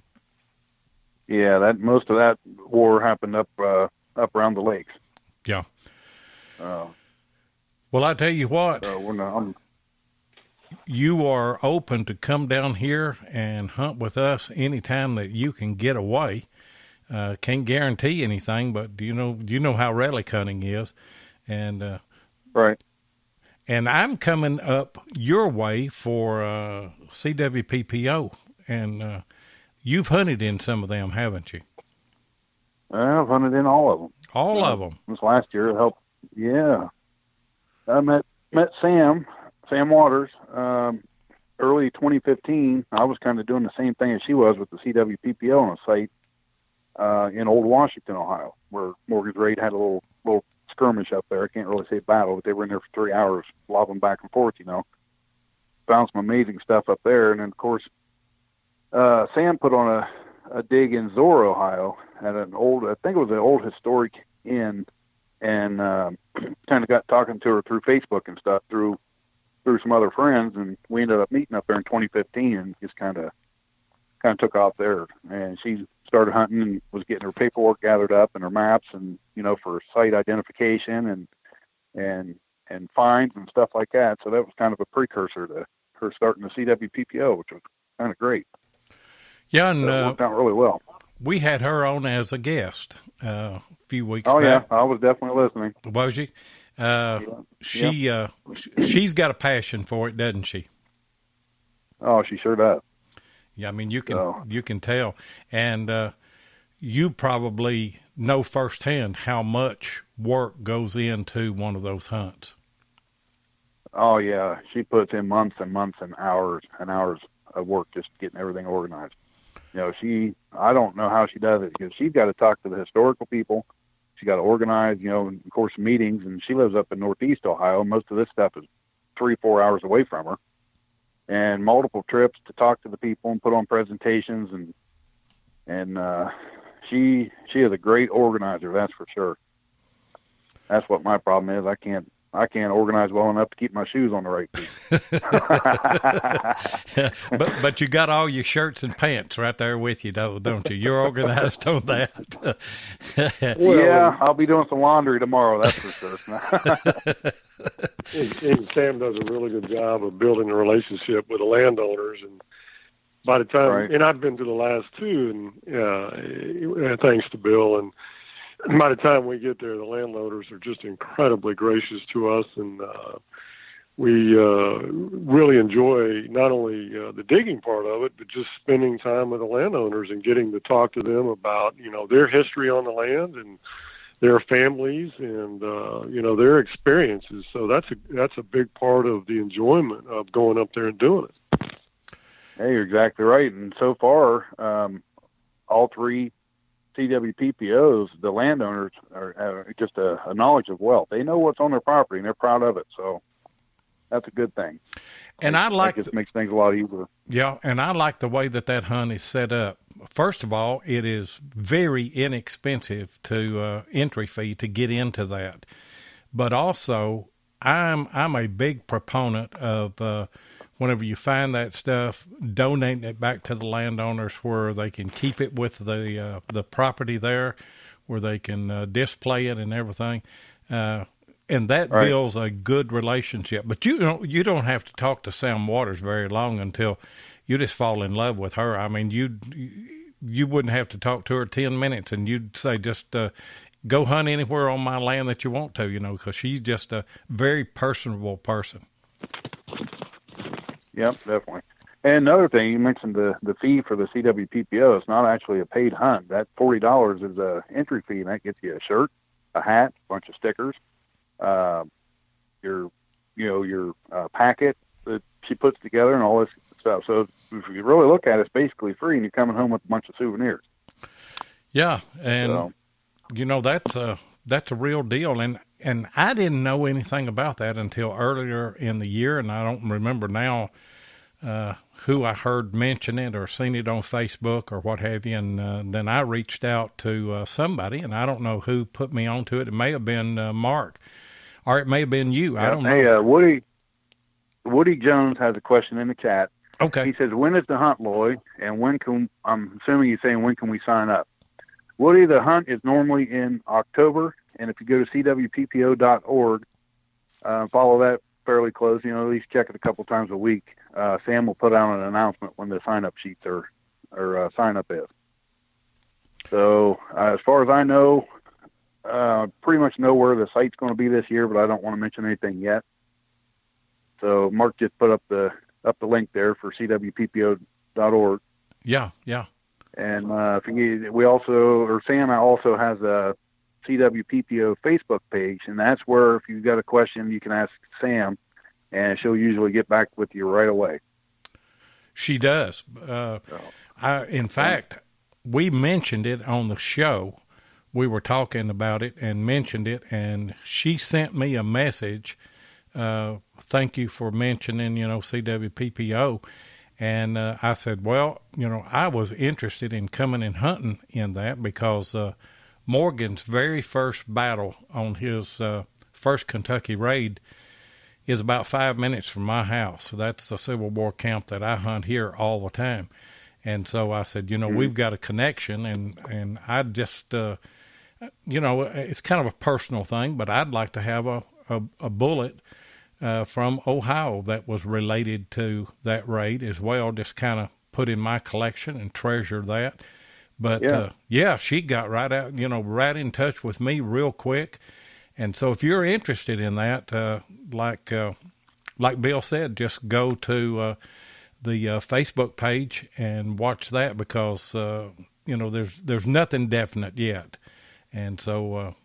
Yeah, most of that war happened up around the lakes. Yeah. Well, I tell you what. You are open to come down here and hunt with us anytime that you can get away. Can't guarantee anything, but you know how relic hunting is, and. Right. And I'm coming up your way for CWPPO, and you've hunted in some of them, haven't you? I've hunted in all of them. All of them? This last year, it helped. Yeah. I met Sam Waters, early 2015. I was kind of doing the same thing as she was with the CWPPO on a site in Old Washington, Ohio, where Morgan's Raid had a little skirmish up there. I can't really say battle, but they were in there for 3 hours, lobbing back and forth, Found some amazing stuff up there. And then, of course, Sam put on a dig in Zora, Ohio, at I think it was an old historic inn and kind of got talking to her through Facebook and stuff, through some other friends, and we ended up meeting up there in 2015, and just kind of took off there. And she started hunting and was getting her paperwork gathered up and her maps, and for site identification and finds and stuff like that. So that was kind of a precursor to her starting the CWPPO, which was kind of great. Yeah, and it worked out really well. We had her on as a guest a few weeks back. back. Yeah, I was definitely listening. Was she? She's got a passion for it, doesn't she? Oh, she sure does. Yeah, I mean, you can tell. And you probably know firsthand how much work goes into one of those hunts. Oh, yeah. She puts in months and months and hours of work just getting everything organized. I don't know how she does it, because she's got to talk to the historical people. She got to organize, of course, meetings, and she lives up in Northeast Ohio. Most of this stuff is 3-4 hours away from her, and multiple trips to talk to the people and put on presentations, and she is a great organizer, that's for sure. That's what my problem is. I can't organize well enough to keep my shoes on the right feet. but you got all your shirts and pants right there with you, don't you? You're organized on that. Well, yeah, I'll be doing some laundry tomorrow, that's for sure. and Sam does a really good job of building a relationship with the landowners, and by the time, right. And I've been to the last two, and thanks to Bill, and by the time we get there, the landowners are just incredibly gracious to us, and we really enjoy not only the digging part of it, but just spending time with the landowners and getting to talk to them about their history on the land and their families and their experiences. So that's a big part of the enjoyment of going up there and doing it. Hey, you're exactly right. And so far, all three CWPPOs, the landowners are just a knowledge of wealth. They know what's on their property, and they're proud of it. So that's a good thing. And it makes things a lot easier. Yeah, and I like the way that hunt is set up. First of all, it is very inexpensive to entry fee to get into that. But also, I'm a big proponent of whenever you find that stuff, donating it back to the landowners where they can keep it with the property there, where they can display it and everything. And that right. builds a good relationship. But you don't have to talk to Sam Waters very long until you just fall in love with her. I mean, you wouldn't have to talk to her 10 minutes, and you'd say just go hunt anywhere on my land that you want to, because she's just a very personable person. Yep, definitely. And another thing, you mentioned the fee for the CWPPO. It's not actually a paid hunt. That $40 is a entry fee, and that gets you a shirt, a hat, a bunch of stickers, your packet that she puts together, and all this stuff. So if you really look at it, it's basically free, and you're coming home with a bunch of souvenirs. Yeah, and that's a real deal, and I didn't know anything about that until earlier in the year, and I don't remember now who I heard mention it or seen it on Facebook or what have you, and then I reached out to somebody, and I don't know who put me onto it. It may have been Mark, or it may have been you. I don't know. Hey, Woody Jones has a question in the chat. Okay. He says, when is the hunt, Lloyd, and I'm assuming he's saying when can we sign up? Woody, the hunt is normally in October, and if you go to cwppo.org, follow that fairly close, at least check it a couple times a week. Sam will put out an announcement when the sign-up sheets or sign-up is. So as far as I know, pretty much know where the site's going to be this year, but I don't want to mention anything yet. So Mark just put up the link there for cwppo.org. Yeah. And Sam also has a CWPPO Facebook page, and that's where if you've got a question, you can ask Sam, and she'll usually get back with you right away. She does. In fact, we mentioned it on the show. We were talking about it and mentioned it, and she sent me a message. Thank you for mentioning, CWPPO. And I said, well, I was interested in coming and hunting in that because Morgan's very first battle on his first Kentucky raid is about 5 minutes from my house. So that's the Civil War camp that I hunt here all the time. And so I said, we've got a connection, and I just, it's kind of a personal thing, but I'd like to have a bullet from Ohio that was related to that raid as well, just kind of put in my collection and treasure that. But, she got right out, right in touch with me real quick. And so if you're interested in that, like Bill said, just go to the Facebook page and watch that, because, there's nothing definite yet. And so,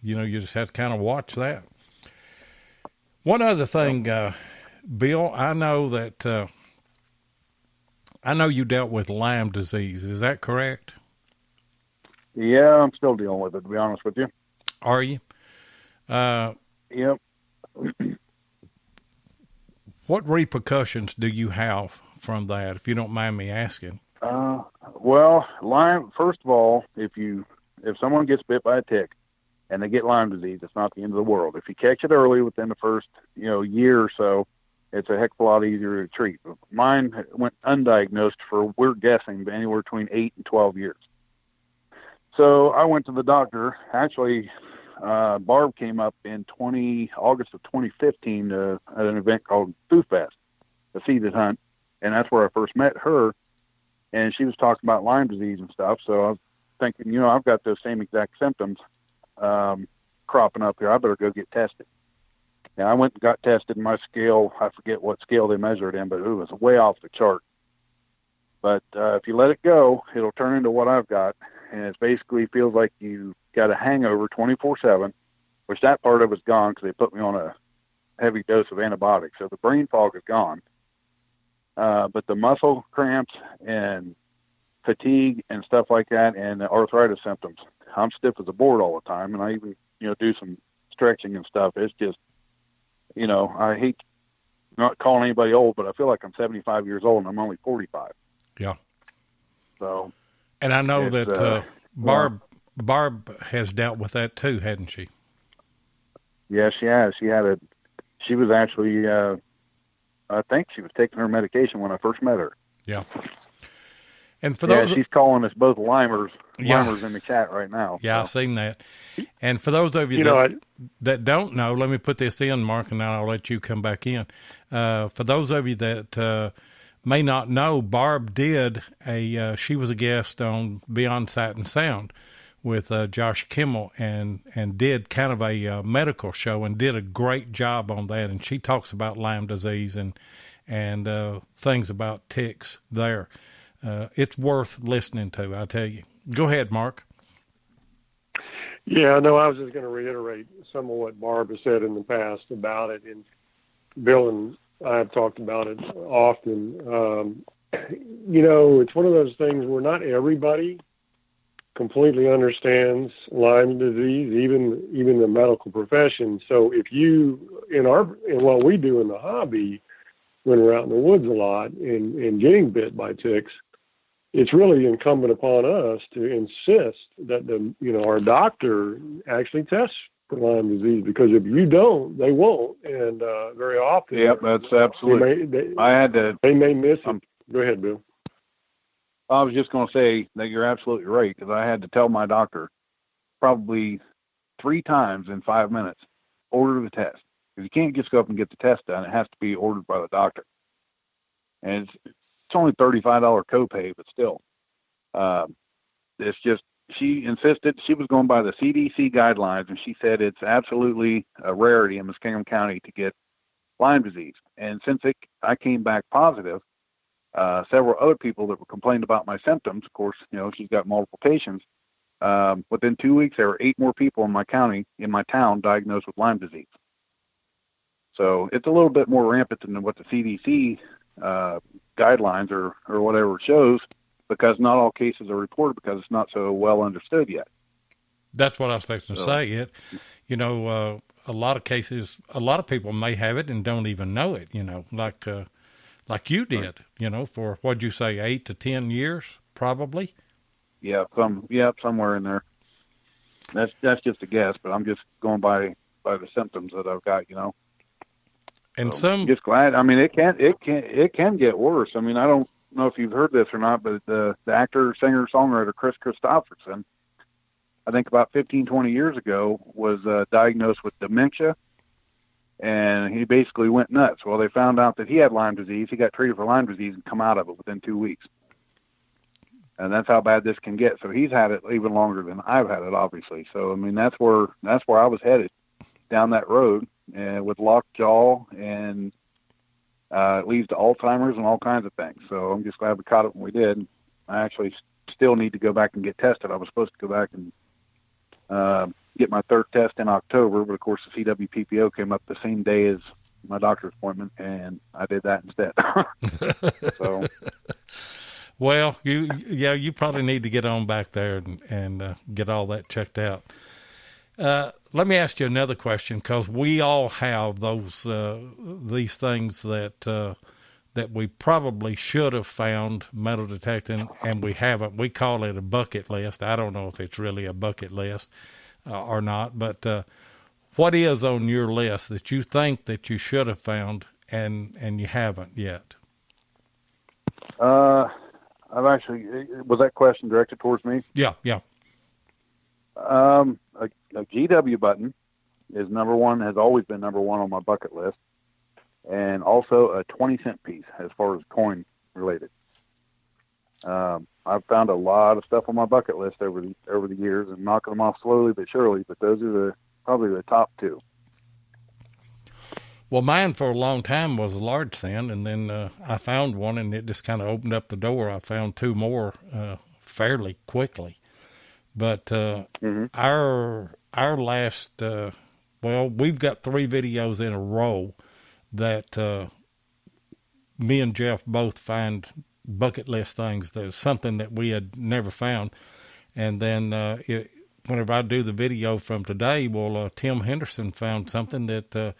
you just have to kind of watch that. One other thing, Bill, I know that you dealt with Lyme disease. Is that correct? Yeah, I'm still dealing with it, to be honest with you. Are you? Yep. What repercussions do you have from that, if you don't mind me asking? Well, Lyme, first of all, if someone gets bit by a tick and they get Lyme disease, it's not the end of the world. If you catch it early within the first, year or so, it's a heck of a lot easier to treat. Mine went undiagnosed for, we're guessing, anywhere between 8 and 12 years. So I went to the doctor. Actually, Barb came up in August of 2015 at an event called Food Fest, a seeded hunt, and that's where I first met her. And she was talking about Lyme disease and stuff. So I was thinking, I've got those same exact symptoms cropping up here. I better go get tested. And I went and got tested. My scale, I forget what scale they measured in, but it was way off the chart. But if you let it go, it'll turn into what I've got. And it basically feels like you got a hangover 24/7, which that part of it's gone because they put me on a heavy dose of antibiotics. So the brain fog is gone. But the muscle cramps and fatigue and stuff like that, and the arthritis symptoms, I'm stiff as a board all the time. And I even, do some stretching and stuff. It's just, I hate not calling anybody old, but I feel like I'm 75 years old and I'm only 45. Yeah. So. And I know that Barb has dealt with that too, hadn't she? Yeah, she has. She was actually, I think she was taking her medication when I first met her. Yeah. And for those, she's calling us both Limers in the chat right now. Yeah, so. I've seen that. And for those of you that don't know, let me put this in, Mark, and then I'll let you come back in. For those of you that may not know, Barb did she was a guest on Beyond Sight and Sound with Josh Kimmel and did kind of a medical show and did a great job on that. And she talks about Lyme disease and things about ticks there. It's worth listening to, I tell you. Go ahead, Mark. Yeah, no, I was just going to reiterate some of what Barb has said in the past about it. And Bill and I have talked about it often. It's one of those things where not everybody completely understands Lyme disease, even the medical profession. So if you, in what we do in the hobby, when we're out in the woods a lot and getting bit by ticks, it's really incumbent upon us to insist that our doctor actually tests for Lyme disease, because if you don't, they won't. And very often, yep, that's absolutely. They may miss it. Go ahead, Bill. I was just going to say that you're absolutely right, because I had to tell my doctor probably 3 times in 5 minutes, order the test. Because you can't just go up and get the test done. It has to be ordered by the doctor. And it's only $35 copay, but still. It's just, she insisted, she was going by the CDC guidelines, and she said it's absolutely a rarity in Muskingum County to get Lyme disease. And since I came back positive, several other people that were complaining about my symptoms, of course, she's got multiple patients. Within 2 weeks, there were 8 more people in my town diagnosed with Lyme disease. So it's a little bit more rampant than what the CDC guidelines or whatever shows, because not all cases are reported because it's not so well understood yet. That's what I was fixing to say. A lot of cases, a lot of people may have it and don't even know it, like you did, for, what'd you say, 8 to 10 years, probably? Yeah, somewhere in there. that's just a guess, but I'm just going by the symptoms that I've got, And so I'm just glad. I mean, it can get worse. I mean, I don't know if you've heard this or not, but the actor, singer, songwriter Chris Christopherson, I think about 15, 20 years ago, was diagnosed with dementia, and he basically went nuts. Well, they found out that he had Lyme disease. He got treated for Lyme disease and come out of it within 2 weeks. And that's how bad this can get. So he's had it even longer than I've had it, obviously. So, I mean, that's where I was headed, down that road, and with locked jaw, and it leads to Alzheimer's and all kinds of things. So I'm just glad we caught it when we did. I actually still need to go back and get tested. I was supposed to go back and get my third test in October, but of course the CWPPO came up the same day as my doctor's appointment, and I did that instead. So, well, you probably need to get on back there and get all that checked out. Let me ask you another question, because we all have these things that we probably should have found metal detecting, and we haven't. We call it a bucket list. I don't know if it's really a bucket list or not, but what is on your list that you think that you should have found and you haven't yet? Was that question directed towards me? Yeah. A GW button is number one, has always been number one on my bucket list, and also a 20-cent piece as far as coin related. I've found a lot of stuff on my bucket list over the years, and knocking them off slowly but surely, but those are probably the top two. Well, mine for a long time was a large sand, and then I found one, and it just kind of opened up the door. I found two more fairly quickly. But our last, we've got 3 videos in a row that me and Jeff both find bucket list things. There's something that we had never found. And then whenever I do the video from today, Tim Henderson found something that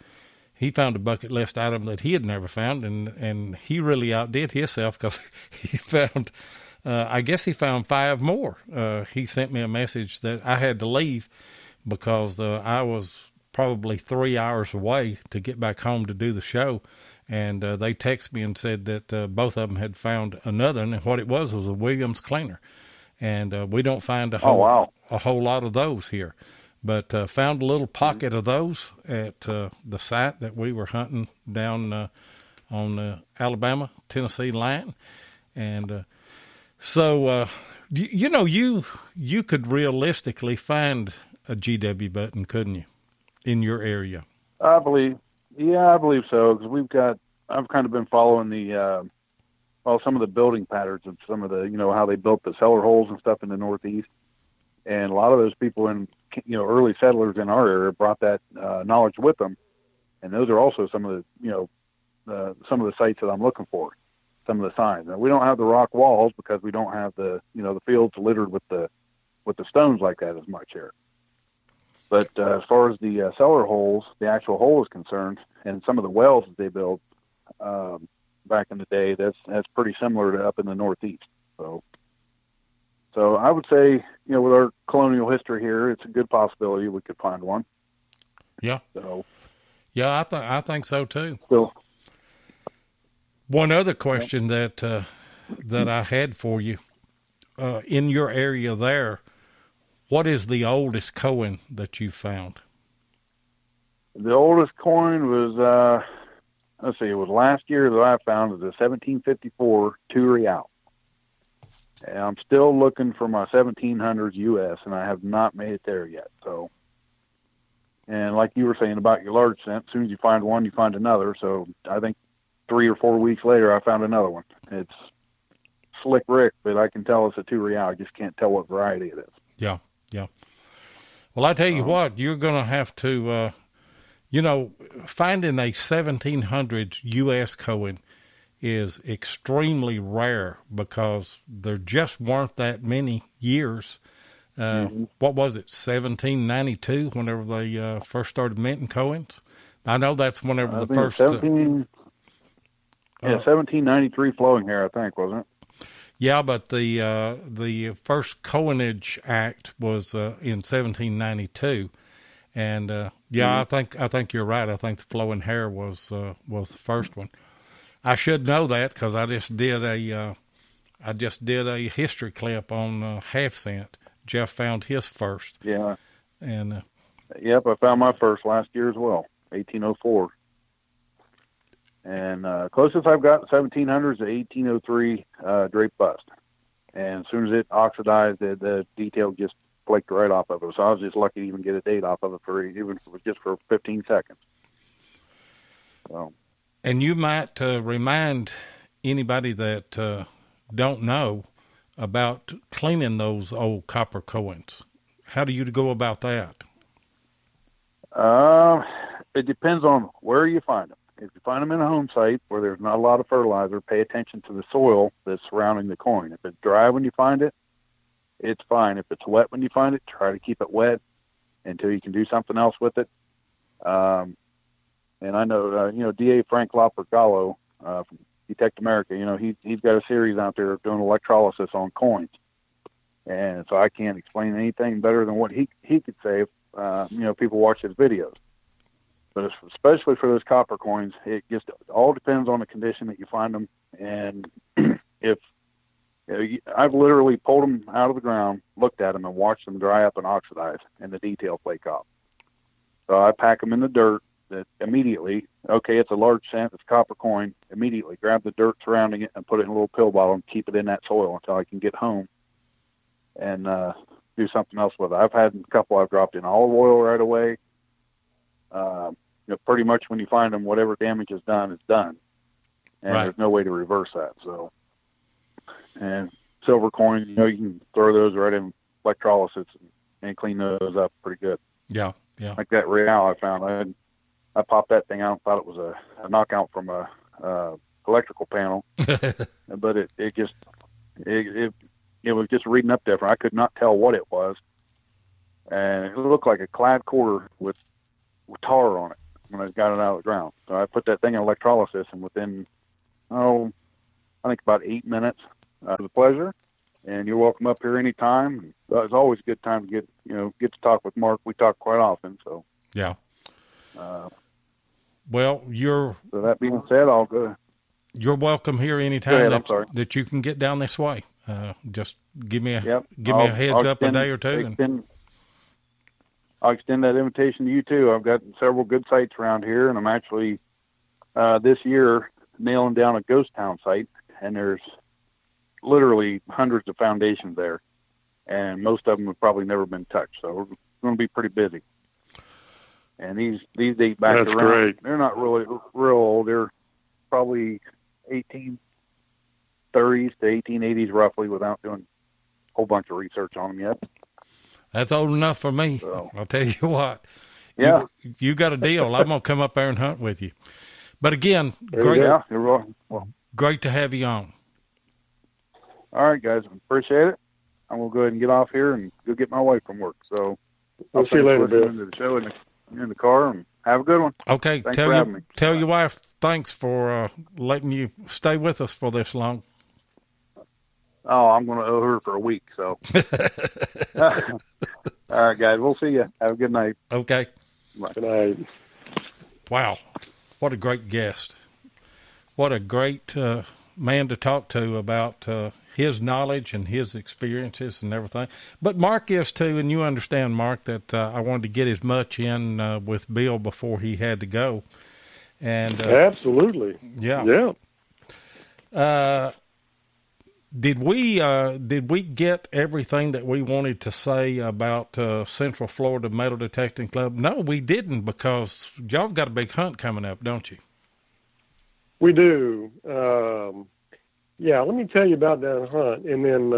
he found a bucket list item that he had never found, and he really outdid himself, because he found... I guess he found 5 more. He sent me a message that I had to leave because I was probably 3 hours away to get back home to do the show. And they texted me and said that both of them had found another, and what it was a Williams cleaner. And we don't find a whole lot of those here. But found a little pocket of those at the site that we were hunting down on the Alabama-Tennessee line. And... So, you could realistically find a GW button, couldn't you, in your area? I believe so, because I've kind of been following some of the building patterns of some of the, how they built the cellar holes and stuff in the Northeast. And a lot of those people in, early settlers in our area brought that knowledge with them. And those are also some of the, some of the sites that I'm looking for. Some of the signs. Now, we don't have the rock walls because we don't have the fields littered with the stones like that as much here. But as far as the cellar holes, the actual hole is concerned, and some of the wells that they built back in the day, that's pretty similar to up in the Northeast. So I would say, with our colonial history here, it's a good possibility we could find one. Yeah. So. Yeah, I think so too. So. One other question that I had for you, in your area there, what is the oldest coin that you found? The oldest coin was, it was last year that I found, was a 1754 2 real. And I'm still looking for my 1700s US, and I have not made it there yet. So, and like you were saying about your large cent, as soon as you find one, you find another. So I think 3 or 4 weeks later, I found another one. It's Slick Rick, but I can tell it's a 2 real. I just can't tell what variety it is. Yeah. Well, I tell you what, you're going to have to, finding a 1700s U.S. coin is extremely rare because there just weren't that many years. What was it, 1792, whenever they first started minting coins? I know that's whenever the first... 1793 flowing hair, I think, wasn't it? Yeah, but the first Coinage Act was in 1792, and I think you're right. I think the flowing hair was the first one. I should know that because I just did a history clip on half cent. Jeff found his first. Yeah. And yep, I found my first last year as well, 1804. And closest I've got 1700s to 1803 drape bust. And as soon as it oxidized, the detail just flaked right off of it. So I was just lucky to even get a date off of it even if it was just for 15 seconds. So. And you might remind anybody that don't know about cleaning those old copper coins. How do you go about that? It depends on where you find them. If you find them in a home site where there's not a lot of fertilizer, pay attention to the soil that's surrounding the coin. If it's dry when you find it, it's fine. If it's wet when you find it, try to keep it wet until you can do something else with it. And I know, D.A. Frank Lopergallo from Detect America, he's got a series out there of doing electrolysis on coins. And so I can't explain anything better than what he could say if, people watch his videos. But especially for those copper coins, it just all depends on the condition that you find them. And if I've literally pulled them out of the ground, looked at them, and watched them dry up and oxidize, and the detail flake off. So I pack them in the dirt. That immediately, okay, it's a large cent, it's a copper coin. Immediately grab the dirt surrounding it and put it in a little pill bottle and keep it in that soil until I can get home and do something else with it. I've had a couple I've dropped in olive oil right away. Pretty much when you find them, whatever damage is done, and right. There's no way to reverse that. So, and silver coins, you can throw those right in electrolysis and clean those up pretty good. Yeah. Like that real I found. I popped that thing out and thought it was a knockout from a electrical panel, but it was just reading up different. I could not tell what it was, and it looked like a clad quarter with tar on it when I got it out of the ground. So I put that thing in electrolysis, and within I think about 8 minutes, it was a pleasure. And you're welcome up here anytime. It's always a good time to get to talk with Mark. We talk quite often, so yeah. So that being said, I'll go. You're welcome here anytime that you can get down this way. Just give me a heads up a day or two. I'll extend that invitation to you too. I've got several good sites around here, and I'm actually this year nailing down a ghost town site, and there's literally hundreds of foundations there, and most of them have probably never been touched. So we're going to be pretty busy. And these date back That's around. Great. They're not really real old. They're probably 1830s to 1880s roughly, without doing a whole bunch of research on them yet. That's old enough for me. So, I'll tell you what. Yeah. You got a deal. I'm going to come up there and hunt with you. But again, great to have you on. All right, guys. Appreciate it. I'm going to go ahead and get off here and go get my wife from work. So I'll see you later, Bill. To the show in the car, and have a good one. Okay. Thanks for having me. Tell your wife thanks for letting you stay with us for this long. Oh, I'm going to owe her for a week. So, all right, guys. We'll see you. Have a good night. Okay. Bye. Good night. Wow, what a great guest! What a great man to talk to about his knowledge and his experiences and everything. But Mark is too, and you understand, Mark, that I wanted to get as much in with Bill before he had to go. And absolutely, yeah. Did we get everything that we wanted to say about Central Florida Metal Detecting Club? No, we didn't, because y'all got a big hunt coming up, don't you? We do. Yeah, let me tell you about that hunt, and then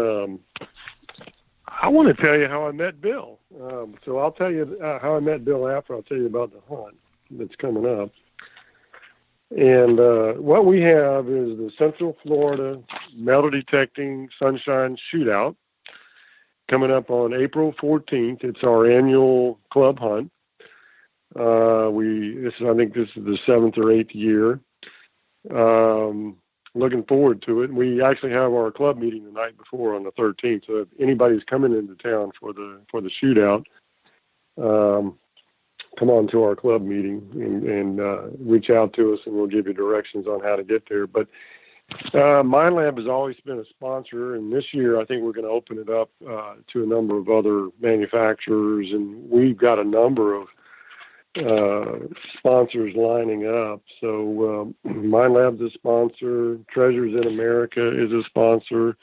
I want to tell you how I met Bill. So I'll tell you how I met Bill after I'll tell you about the hunt that's coming up. And what we have is the Central Florida Metal Detecting Sunshine Shootout coming up on April 14th. It's our annual club hunt. I think this is the 7th or 8th year. looking forward to it. We actually have our club meeting the night before on the 13th. So if anybody's coming into town for the shootout, come on to our club meeting and reach out to us, and we'll give you directions on how to get there. But Mine Lab has always been a sponsor, and this year I think we're going to open it up to a number of other manufacturers, and we've got a number of sponsors lining up. So Mine Lab's a sponsor. Treasures in America is a sponsor.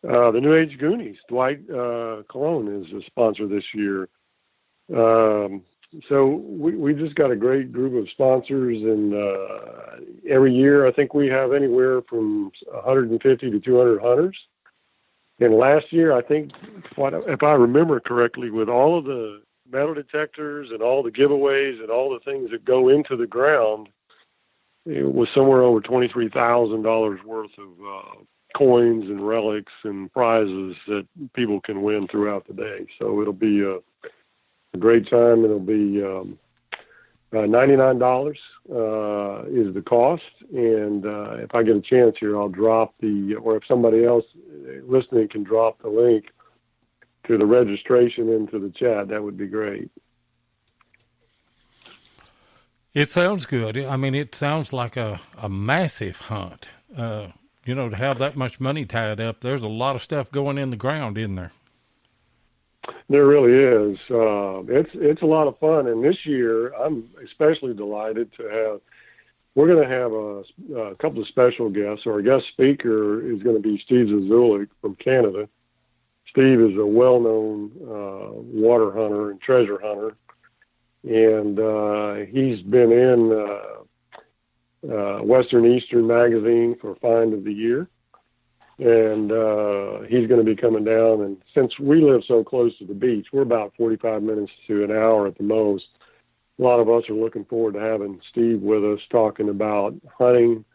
The New Age Goonies, Dwight Colon, is a sponsor this year. So we just got a great group of sponsors, and every year I think we have anywhere from 150 to 200 hunters. And last year, I think, if I remember correctly, with all of the metal detectors and all the giveaways and all the things that go into the ground, it was somewhere over $23,000 worth of coins and relics and prizes that people can win throughout the day. So it'll be a great time. It'll be $99 is the cost. And if I get a chance here, I'll drop or if somebody else listening can drop the link to the registration into the chat, that would be great. It sounds good. I mean, it sounds like a massive hunt. To have that much money tied up, there's a lot of stuff going in the ground, isn't there? There really is. It's a lot of fun. And this year, I'm especially delighted to have, we're going to have a couple of special guests. Our guest speaker is going to be Steve Zazulik from Canada. Steve is a well-known water hunter and treasure hunter. And he's been in Western Eastern magazine for Find of the Year. And he's going to be coming down. And since we live so close to the beach, we're about 45 minutes to an hour at the most. A lot of us are looking forward to having Steve with us, talking about hunting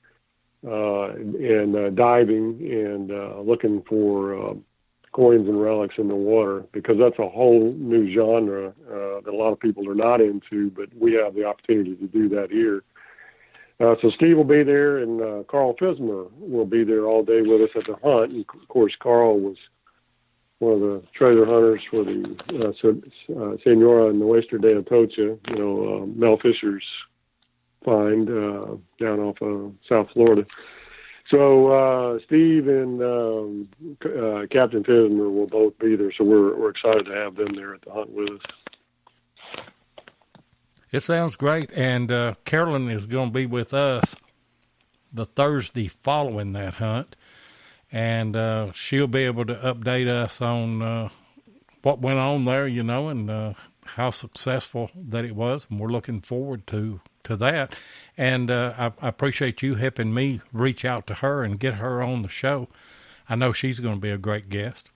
and diving and looking for coins and relics in the water, because that's a whole new genre that a lot of people are not into, but we have the opportunity to do that here. So Steve will be there, and Carl Fismer will be there all day with us at the hunt. And of course, Carl was one of the treasure hunters for the Senora Nuestra de Atocha, Mel Fisher's find down off of South Florida. So Steve and Captain Fismer will both be there, so we're excited to have them there at the hunt with us. It sounds great, and Carolyn is going to be with us the Thursday following that hunt, and she'll be able to update us on what went on there, and how successful that it was, and we're looking forward to that. And I appreciate you helping me reach out to her and get her on the show. I know she's going to be a great guest.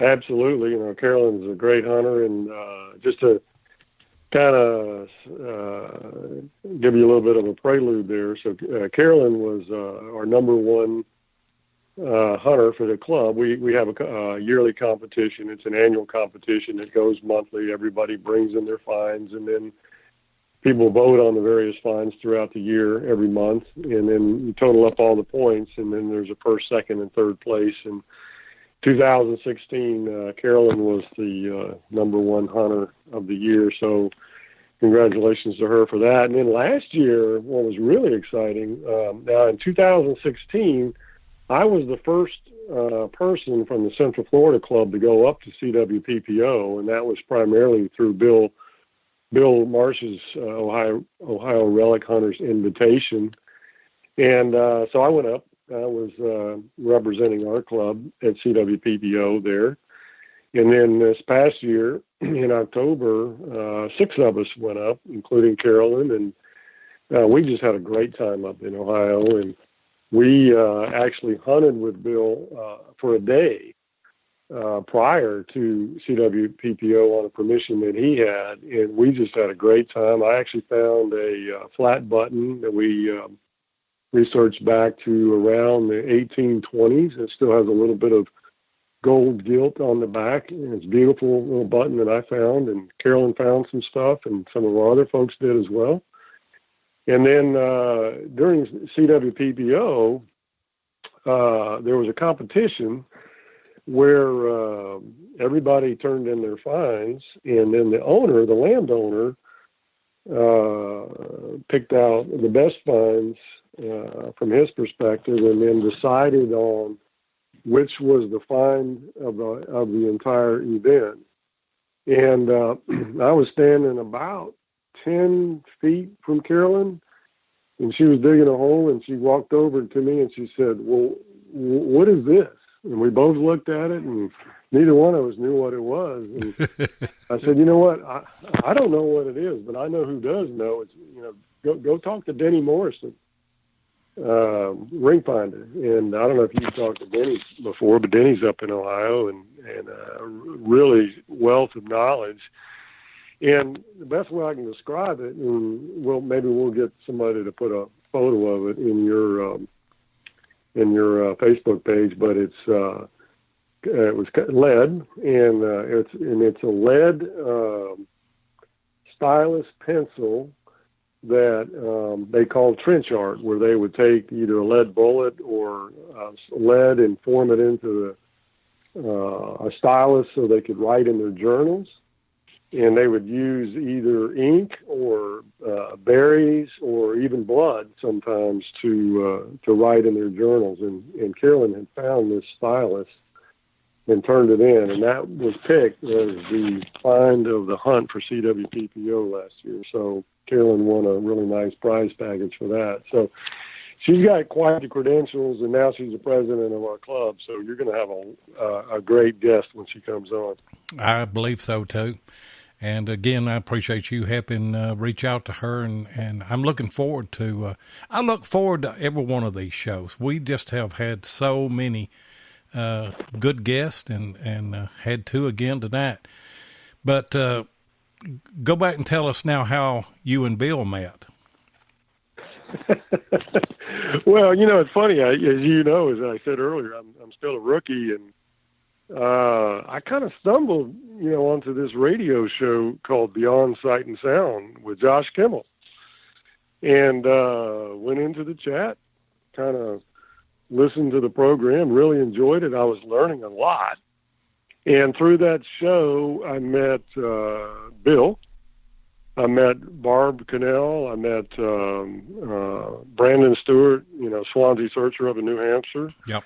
Absolutely. Carolyn's a great hunter, and just to kind of give you a little bit of a prelude there. So Carolyn was our number one hunter for the club. We have a yearly competition. It's an annual competition that goes monthly. Everybody brings in their finds, and then people vote on the various finds throughout the year every month, and then you total up all the points, and then there's a first, second, and third place. And 2016, Carolyn was the number one hunter of the year, so congratulations to her for that. And then last year, what was really exciting, now in 2016, I was the first person from the Central Florida Club to go up to CWPPO, and that was primarily through Bill Marsh's Ohio Relic Hunters invitation. And so I went up. I was representing our club at CWPPO there. And then this past year, in October, 6 of us went up, including Carolyn, and we just had a great time up in Ohio. And we actually hunted with Bill for a day prior to CWPPO on a permission that he had, and we just had a great time. I actually found a flat button that we researched back to around the 1820s. It still has a little bit of gold gilt on the back, and it's a beautiful little button that I found, and Carolyn found some stuff, and some of our other folks did as well. And then during CWPPO, there was a competition where everybody turned in their finds, and then the landowner, picked out the best finds from his perspective, and then decided on which was the find of the entire event. And I was standing about 10 feet from Carolyn, and she was digging a hole, and she walked over to me and she said, "Well, what is this?" And we both looked at it, and neither one of us knew what it was. And I said, "You know what? I don't know what it is, but I know who does know. It's, go talk to Denny Morrison, ring finder." And I don't know if you've talked to Denny before, but Denny's up in Ohio and really wealth of knowledge. And the best way I can describe it, and maybe we'll get somebody to put a photo of it in your Facebook page, but it was lead, and it's a lead stylus pencil that they call trench art, where they would take either a lead bullet or lead and form it into a stylus so they could write in their journals. And they would use either ink or berries or even blood sometimes to write in their journals. And Carolyn had found this stylus and turned it in, and that was picked as the find of the hunt for CWPPO last year. So Carolyn won a really nice prize package for that. So she's got quite the credentials, and now she's the president of our club. So you're going to have a great guest when she comes on. I believe so too. And again, I appreciate you helping reach out to her, and I'm looking forward to. I look forward to every one of these shows. We just have had so many good guests, and had two again tonight. But go back and tell us now how you and Bill met. Well, it's funny. As you know, as I said earlier, I'm still a rookie, and I kind of stumbled, onto this radio show called Beyond Sight and Sound with Josh Kimmel, and went into the chat, kind of listened to the program, really enjoyed it. I was learning a lot. And through that show, I met Bill. I met Barb Cannell. I met Brandon Stewart, Swansea Searcher up in New Hampshire. Yep.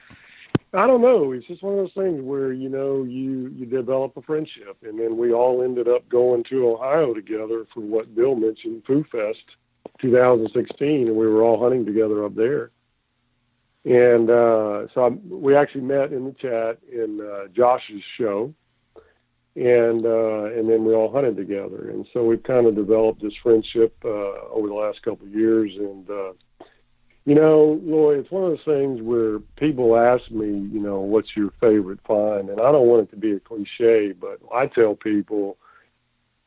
I don't know. It's just one of those things where, you develop a friendship. And then we all ended up going to Ohio together for what Bill mentioned, Foo Fest 2016, and we were all hunting together up there. And we actually met in the chat in Josh's show, and then we all hunted together. And so we've kind of developed this friendship over the last couple of years. And Lloyd, it's one of those things where people ask me, what's your favorite find? And I don't want it to be a cliche, but I tell people,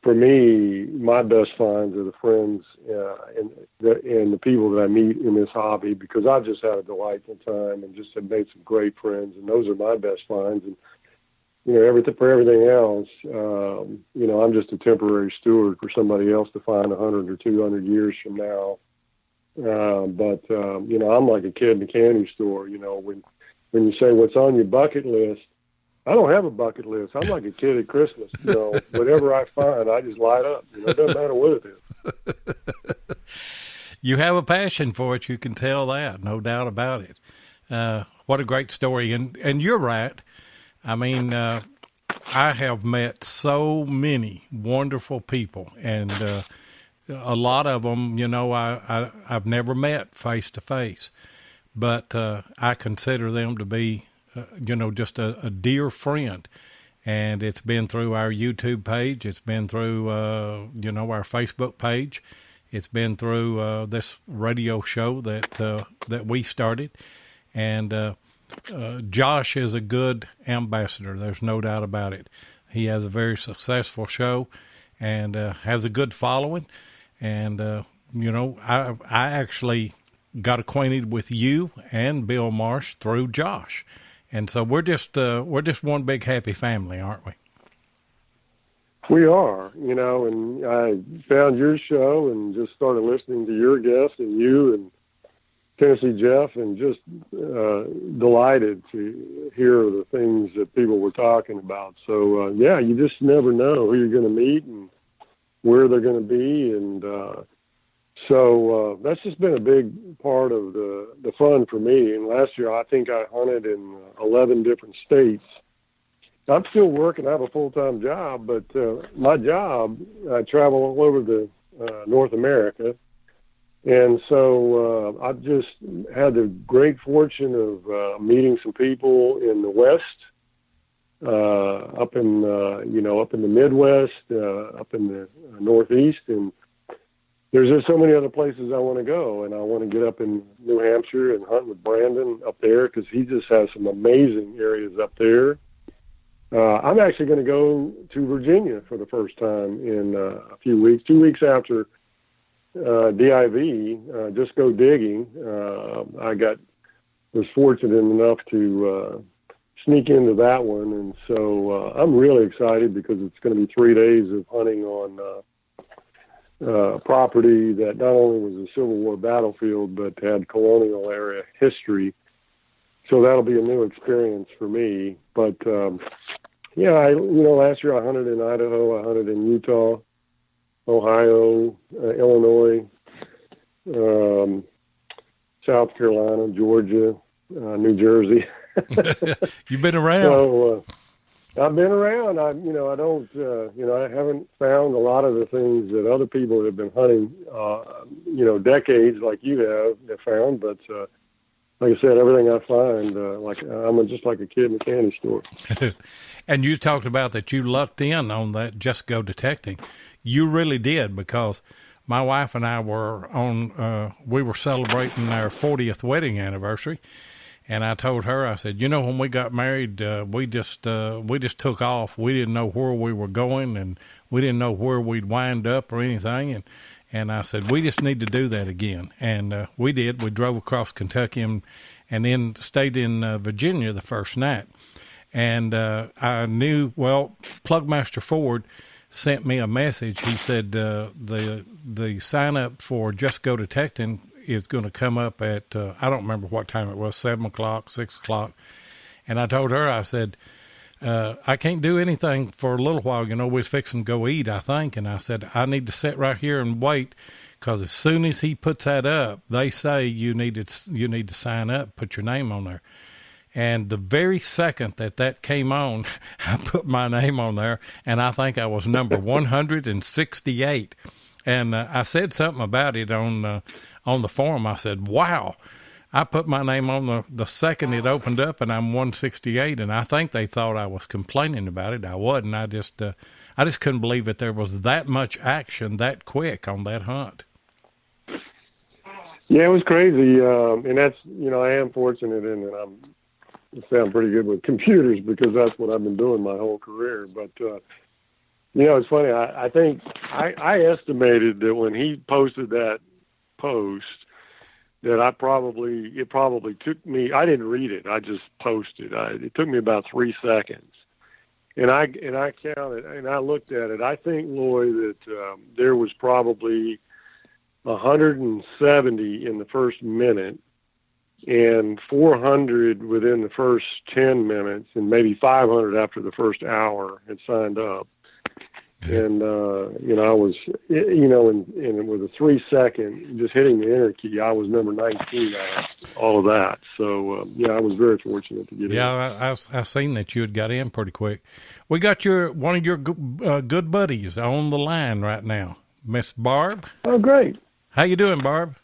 for me, my best finds are the friends and the people that I meet in this hobby, because I've just had a delightful time and just have made some great friends, and those are my best finds. And for everything else, I'm just a temporary steward for somebody else to find 100 or 200 years from now. But I'm like a kid in a candy store. When you say what's on your bucket list, I don't have a bucket list. I'm like a kid at Christmas. Whatever I find, I just light up. It doesn't matter what it is. You have a passion for it. You can tell that, no doubt about it. What a great story. And you're right. I mean, I have met so many wonderful people, and a lot of them, I've never met face to face, but I consider them to be, just a dear friend. And it's been through our YouTube page. It's been through, our Facebook page. It's been through this radio show that we started. And Josh is a good ambassador. There's no doubt about it. He has a very successful show and has a good following. And, I actually got acquainted with you and Bill Marsh through Josh. And so we're just one big happy family, aren't we? We are, and I found your show and just started listening to your guests and you and Tennessee Jeff, and just delighted to hear the things that people were talking about. So, you just never know who you're going to meet and where they're going to be. And so that's just been a big part of the fun for me. And last year, I think I hunted in 11 different states. I'm still working. I have a full-time job, but my job, I travel all over the North America. And so I've just had the great fortune of meeting some people in the West, up in the Midwest, up in the Northeast. And there's just so many other places I want to go. And I want to get up in New Hampshire and hunt with Brandon up there because he just has some amazing areas up there. I'm actually going to go to Virginia for the first time in a few weeks, 2 weeks after DIV, just go digging. I was fortunate enough to sneak into that one, and so I'm really excited because it's going to be 3 days of hunting on property that not only was a Civil War battlefield but had colonial era history. So that'll be a new experience for me. But last year I hunted in Idaho, I hunted in Utah, Ohio, Illinois, South Carolina, Georgia, New Jersey. You've been around. So I've been around. I haven't found a lot of the things that other people have been hunting, decades like you have found. But like I said, everything I find, I'm just like a kid in a candy store. And you talked about that you lucked in on that Just Go Detecting. You really did, because my wife and I were we were celebrating our 40th wedding anniversary, and I told her, I said, when we got married, we just took off. We didn't know where we were going, and we didn't know where we'd wind up or anything, and I said, we just need to do that again. And we did. We drove across Kentucky and then stayed in Virginia the first night. And I knew, Plugmaster Ford sent me a message. He said the sign-up for Just Go Detecting is going to come up at, I don't remember what time it was, 7 o'clock, 6 o'clock. And I told her, I said, I can't do anything for a little while. We was fixing to go eat, I think. And I said, I need to sit right here and wait, because as soon as he puts that up, they say you need to sign up, put your name on there. And the very second that came on, I put my name on there, and I think I was number 168. And I said something about it on the forum. I said, wow. I put my name on the second it opened up, and I'm 168, and I think they thought I was complaining about it. I wasn't. I just couldn't believe that there was that much action that quick on that hunt. Yeah, it was crazy, and that's, I am fortunate in that I sound pretty good with computers because that's what I've been doing my whole career. But, it's funny. I think I estimated that when he posted that post, that it probably took me, I didn't read it. I just posted. It took me about 3 seconds. And I counted and I looked at it. I think, Lloyd, that there was probably 170 in the first minute and 400 within the first 10 minutes and maybe 500 after the first hour had signed up. And, I was, and with a 3 second, just hitting the enter key, I was number 19 out all of that. So, I was very fortunate to get in. Yeah, I've seen that you had got in pretty quick. We got one of your good buddies on the line right now, Miss Barb. Oh, great. How you doing, Barb?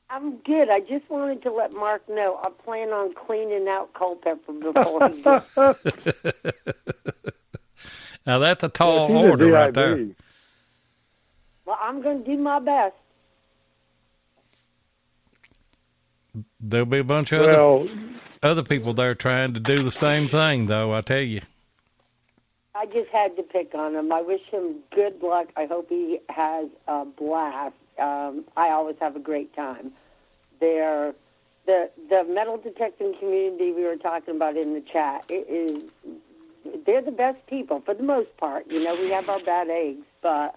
I'm good. I just wanted to let Mark know I plan on cleaning out Culpepper before he gets. Now, that's a tall order right there. Well, I'm going to do my best. There'll be a bunch of other people there trying to do the same thing, though, I tell you. I just had to pick on him. I wish him good luck. I hope he has a blast. I always have a great time. The metal detecting community we were talking about in the chat, they're the best people for the most part. We have our bad eggs, but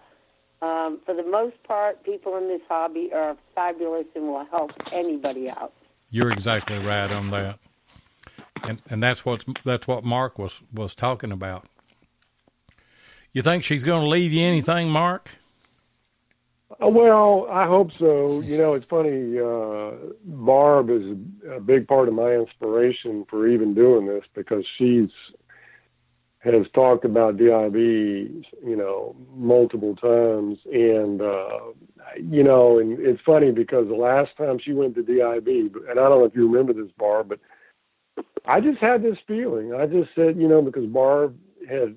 for the most part, people in this hobby are fabulous and will help anybody out. You're exactly right on that. And that's what Mark was talking about. You think she's going to leave you anything, Mark? Well, I hope so. It's funny. Barb is a big part of my inspiration for even doing this, because has talked about DIB, multiple times. And, and it's funny because the last time she went to DIB, and I don't know if you remember this, Barb, but I just had this feeling. I just said, because Barb had,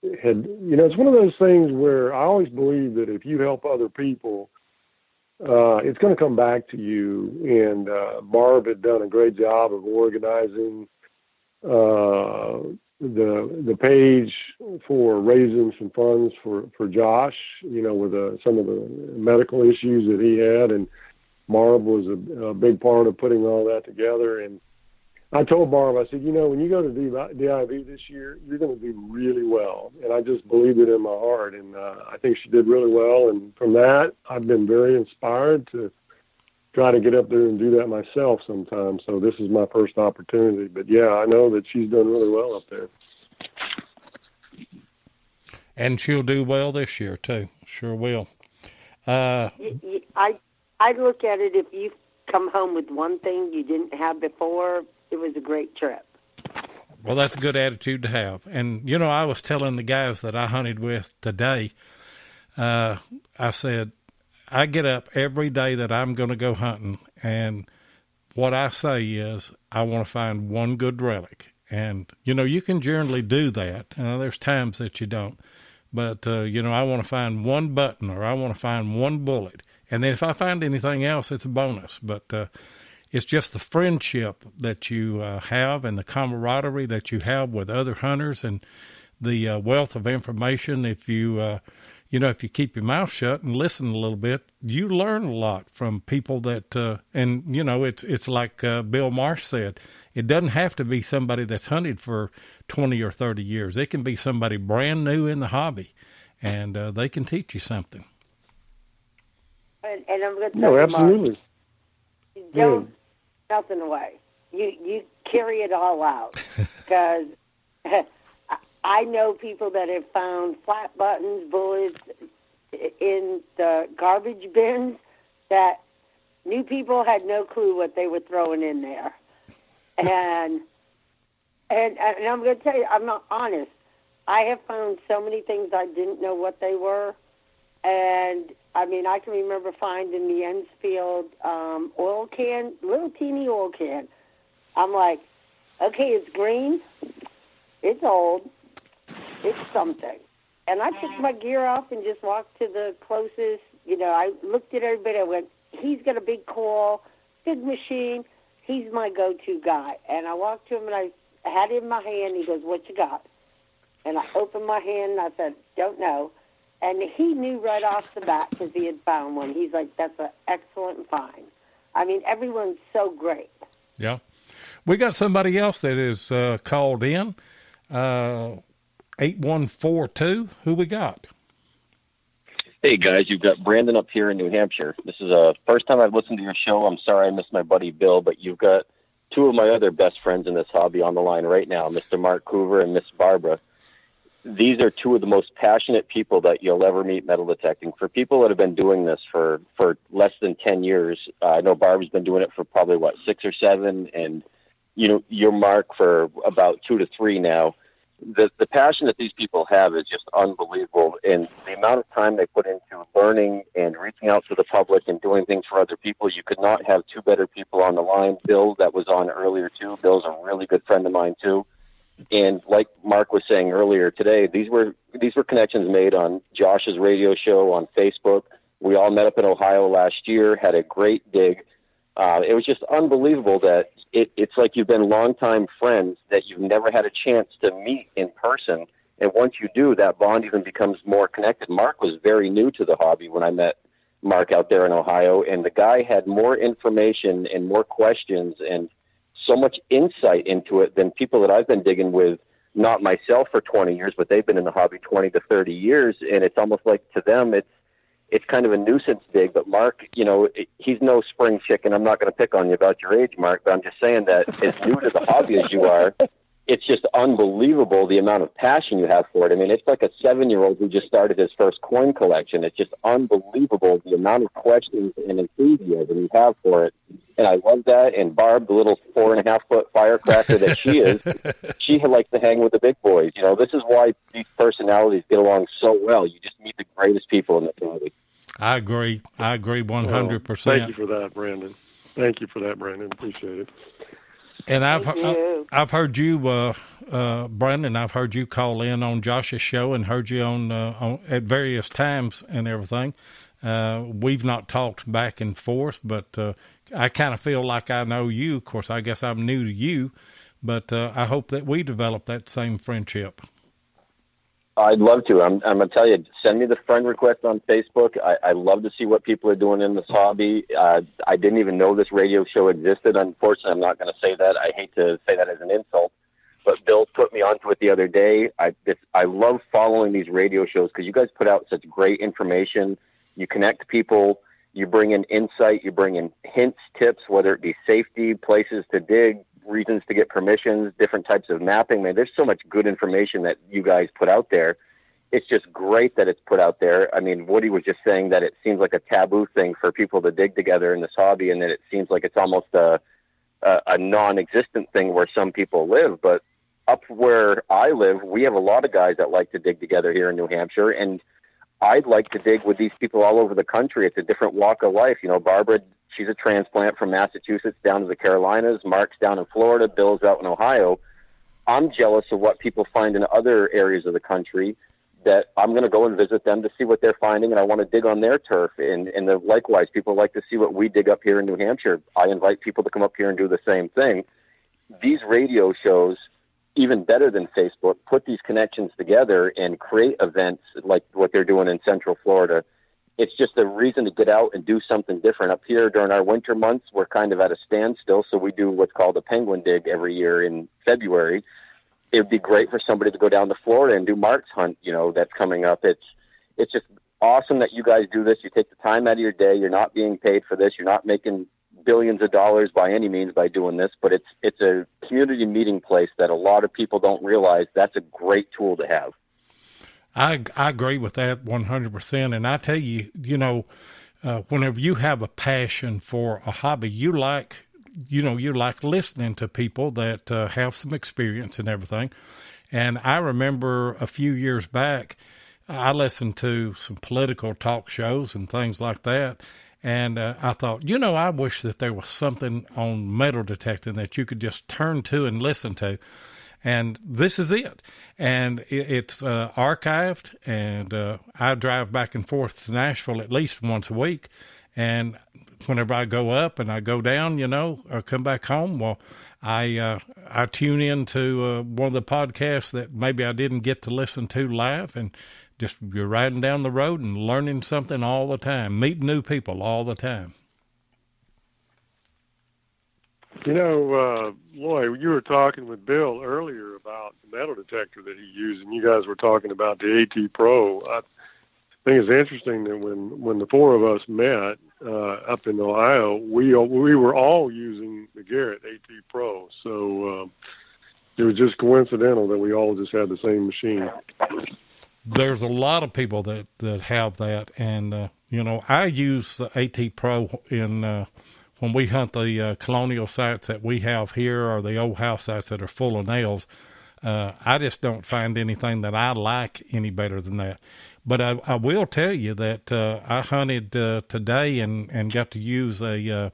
it's one of those things where I always believe that if you help other people, it's going to come back to you. And Barb had done a great job of organizing the page for raising some funds for Josh, with some of the medical issues that he had. And Barb was a big part of putting all that together. And I told Barb, I said, when you go to DIB this year, you're going to do really well. And I just believed it in my heart. And I think she did really well. And from that, I've been very inspired to try to get up there and do that myself sometime. So this is my first opportunity. But, yeah, I know that she's done really well up there. And she'll do well this year, too. Sure will. I look at it, if you come home with one thing you didn't have before, it was a great trip. Well, that's a good attitude to have. And, I was telling the guys that I hunted with today, I said, I get up every day that I'm going to go hunting, and what I say is I want to find one good relic. And, you can generally do that. There's times that you don't. But, I want to find one button, or I want to find one bullet. And then if I find anything else, it's a bonus. But it's just the friendship that you have and the camaraderie that you have with other hunters and the wealth of information. If you, if you keep your mouth shut and listen a little bit, you learn a lot from people that, it's like Bill Marsh said, it doesn't have to be somebody that's hunted for 20 or 30 years. It can be somebody brand new in the hobby, and they can teach you something. And I'm going to tell you, absolutely. Mark, don't nothing away. You carry it all out, because I know people that have found flat buttons, bullets in the garbage bins that new people had no clue what they were throwing in there. And I'm going to tell you, I'm not honest. I have found so many things I didn't know what they were. And, I can remember finding the Enfield oil can, little teeny oil can. I'm like, okay, it's green. It's old. It's something. And I took my gear off and just walked to the closest, I looked at everybody. I went, he's got a big coil, big machine. He's my go-to guy. And I walked to him and I had it in my hand. He goes, what you got? And I opened my hand and I said, don't know. And he knew right off the bat because he had found one. He's like, that's an excellent find. Everyone's so great. Yeah. We got somebody else that is called in, 8142. Who we got? Hey, guys, you've got Brandon up here in New Hampshire. This is the first time I've listened to your show. I'm sorry I missed my buddy Bill, but you've got two of my other best friends in this hobby on the line right now, Mr. Marc Hoover and Miss Barbara. These are two of the most passionate people that you'll ever meet metal detecting. For people that have been doing this for less than 10 years, I know Barbara's been doing it for probably, 6 or 7, and, you're Mark for about 2 to 3 now. The passion that these people have is just unbelievable, and the amount of time they put into learning and reaching out to the public and doing things for other people. You could not have two better people on the line. Bill, that was on earlier, too. Bill's a really good friend of mine, too. And like Mark was saying earlier today, these were connections made on Josh's radio show, on Facebook. We all met up in Ohio last year, had a great dig. It was just unbelievable that it's like you've been longtime friends that you've never had a chance to meet in person. And once you do, that bond even becomes more connected. Mark was very new to the hobby when I met Mark out there in Ohio, and the guy had more information and more questions and so much insight into it than people that I've been digging with not myself for 20 years, but they've been in the hobby 20 to 30 years. And it's almost like to them, it's kind of a nuisance dig. But Mark, he's no spring chicken. I'm not going to pick on you about your age, Mark, but I'm just saying that as new to the hobby as you are, it's just unbelievable the amount of passion you have for it. I mean, it's like a 7-year-old who just started his first coin collection. It's just unbelievable the amount of questions and enthusiasm you have for it. And I love that. And Barb, the little 4.5-foot firecracker that she is, she likes to hang with the big boys. This is why these personalities get along so well. You just meet the greatest people in the hobby. I agree 100%. Thank you for that, Brandon. Appreciate it. And I've heard you, Brandon. I've heard you call in on Josh's show and heard you on at various times and everything. We've not talked back and forth, but I kind of feel like I know you. Of course, I guess I'm new to you, but I hope that we develop that same friendship. I'd love to. I'm going to tell you, send me the friend request on Facebook. I love to see what people are doing in this hobby. I didn't even know this radio show existed. Unfortunately, I'm not going to say that. I hate to say that as an insult, but Bill put me onto it the other day. I love following these radio shows because you guys put out such great information. You connect people. You bring in insight. You bring in hints, tips, whether it be safety, places to dig, reasons to get permissions, different types of mapping. Man, there's so much good information that you guys put out there. It's just great that it's put out there. I mean, Woody was just saying that it seems like a taboo thing for people to dig together in this hobby, and that it seems like it's almost a non-existent thing where some people live. But up where I live, we have a lot of guys that like to dig together here in New Hampshire, and I'd like to dig with these people all over the country. It's a different walk of life. Barbara, she's a transplant from Massachusetts down to the Carolinas. Mark's down in Florida. Bill's out in Ohio. I'm jealous of what people find in other areas of the country that I'm going to go and visit them to see what they're finding, and I want to dig on their turf. And likewise, people like to see what we dig up here in New Hampshire. I invite people to come up here and do the same thing. These radio shows, even better than Facebook, put these connections together and create events like what they're doing in Central Florida. It's just a reason to get out and do something different. Up here during our winter months, we're kind of at a standstill, so we do what's called a penguin dig every year in February. It would be great for somebody to go down to Florida and do Mark's hunt, that's coming up. It's just awesome that you guys do this. You take the time out of your day. You're not being paid for this. You're not making billions of dollars by any means by doing this, but it's a community meeting place that a lot of people don't realize. That's a great tool to have. I agree with that 100%. And I tell you, whenever you have a passion for a hobby, you like listening to people that have some experience and everything. And I remember a few years back, I listened to some political talk shows and things like that. And I thought, I wish that there was something on metal detecting that you could just turn to and listen to. And this is it. And it's archived, and I drive back and forth to Nashville at least once a week. And whenever I go up and I go down, or come back home, well, I tune into one of the podcasts that maybe I didn't get to listen to live, and just you're riding down the road and learning something all the time, meeting new people all the time. Lloyd, you were talking with Bill earlier about the metal detector that he used, and you guys were talking about the AT Pro. I think it's interesting that when the four of us met up in Ohio, we were all using the Garrett AT Pro. So it was just coincidental that we all just had the same machine. There's a lot of people that have that, and I use the AT Pro in when we hunt the colonial sites that we have here, or the old house sites that are full of nails. I just don't find anything that I like any better than that. But I will tell you that I hunted today and got to use the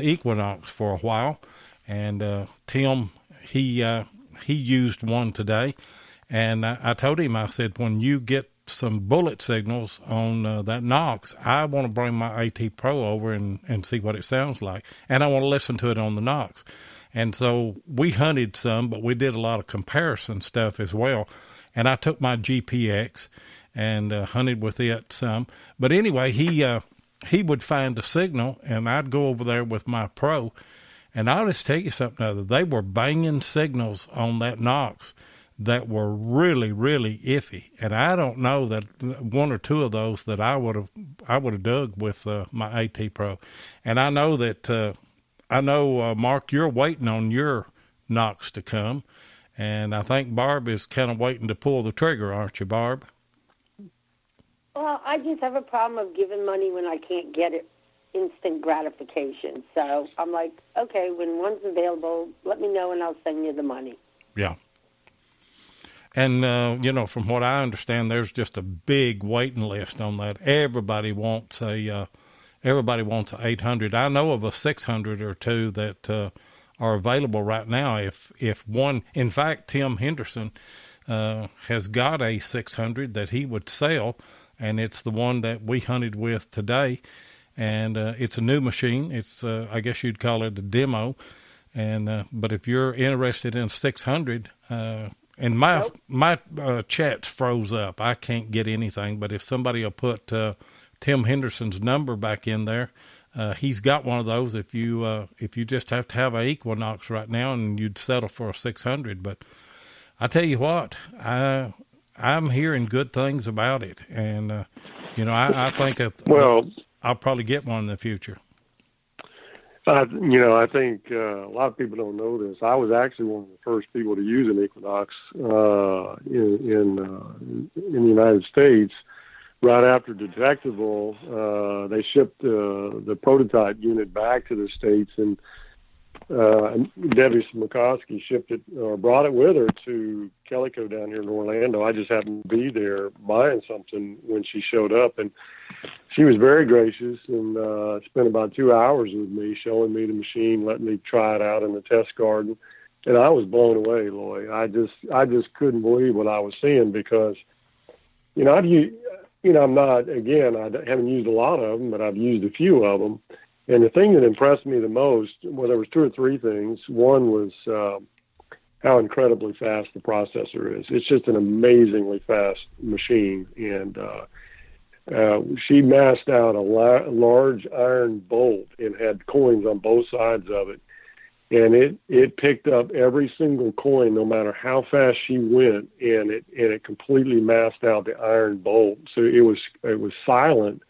Equinox for a while, and Tim he used one today. And I told him, I said, when you get some bullet signals on that Nox, I want to bring my AT Pro over and see what it sounds like. And I want to listen to it on the Nox. And so we hunted some, but we did a lot of comparison stuff as well. And I took my GPX and hunted with it some. But anyway, he would find a signal, and I'd go over there with my Pro, And I'll just tell you something other. They were banging signals on that Knox that were really, really iffy. And I don't know that one or two of those that I would have dug with my AT Pro. And I know that Mark, you're waiting on your Knox to come, and I think Barb is kind of waiting to pull the trigger, aren't you, Barb? Well, I just have a problem of giving money when I can't get it instant gratification. So I'm like, okay, when one's available, let me know and I'll send you the money. Yeah. And, from what I understand, there's just a big waiting list on that. Everybody wants a 800. I know of a 600 or two that are available right now. If one, in fact, Tim Henderson has got a 600 that he would sell, and it's the one that we hunted with today. And it's a new machine. It's I guess you'd call it a demo. And but if you're interested in 600, and my chat's froze up. I can't get anything. But if somebody will put Tim Henderson's number back in there, he's got one of those. If you just have to have an Equinox right now, and you'd settle for a 600. But I tell you what, I'm hearing good things about it, and I think I'll probably get one in the future. I think a lot of people don't know this. I was actually one of the first people to use an Equinox in the United States. Right after Detectable, they shipped the prototype unit back to the States, and Debbie Smokowski brought it with her to Calico down here in Orlando. I just happened to be there buying something when she showed up, and she was very gracious and spent about 2 hours with me, showing me the machine, letting me try it out in the test garden, and I was blown away, Lloyd. I just couldn't believe what I was seeing, because I haven't used a lot of them, but I've used a few of them. And the thing that impressed me the most, well, there was two or three things. One was how incredibly fast the processor is. It's just an amazingly fast machine. And she masked out a large iron bolt and had coins on both sides of it. And it picked up every single coin, no matter how fast she went, and it completely masked out the iron bolt. So it was silent.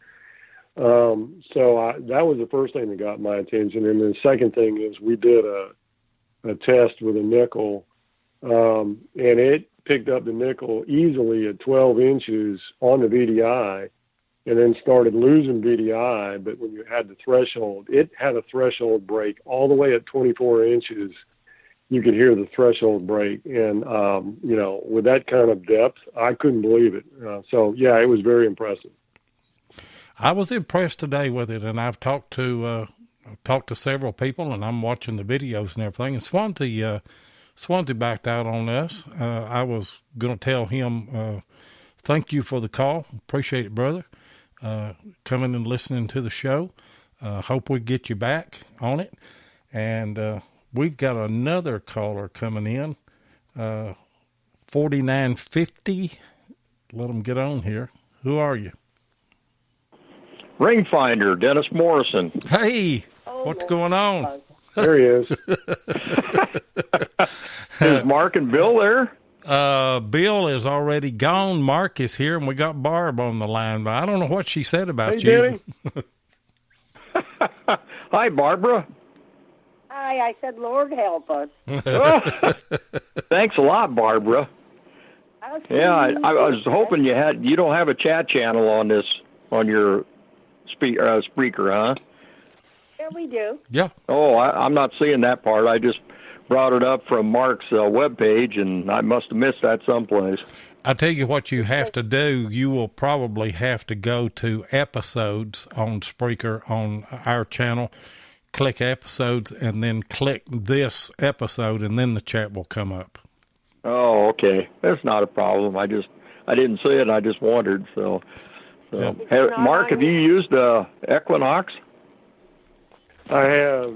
That was the first thing that got my attention. And the second thing is we did a test with a nickel, and it picked up the nickel easily at 12 inches on the VDI, and then started losing VDI. But when you had the threshold, it had a threshold break all the way at 24 inches. You could hear the threshold break. And, with that kind of depth, I couldn't believe it. It was very impressive. I was impressed today with it, and I've talked to several people, and I'm watching the videos and everything. And Swansea backed out on us. I was going to tell him, thank you for the call. Appreciate it, brother. Coming and listening to the show. Hope we get you back on it. And we've got another caller coming in, 4950. Let them get on here. Who are you? Ring Finder, Dennis Morrison. Hey, what's going on? There he is. Is Mark and Bill there? Bill is already gone. Mark is here, and we got Barb on the line. But I don't know what she said about you. Hi, Barbara. Hi, I said, Lord help us. Thanks a lot, Barbara. Yeah, I was hoping you don't have a chat channel on your speaker, huh? Yeah, we do. Yeah. Oh, I'm not seeing that part. I just brought it up from Mark's webpage, and I must have missed that someplace. I tell you what you have to do. You will probably have to go to episodes on Spreaker on our channel, click episodes, and then click this episode, and then the chat will come up. Oh, okay. That's not a problem. I didn't see it. I just wondered. So. Hey, Mark, have you used Equinox? I have,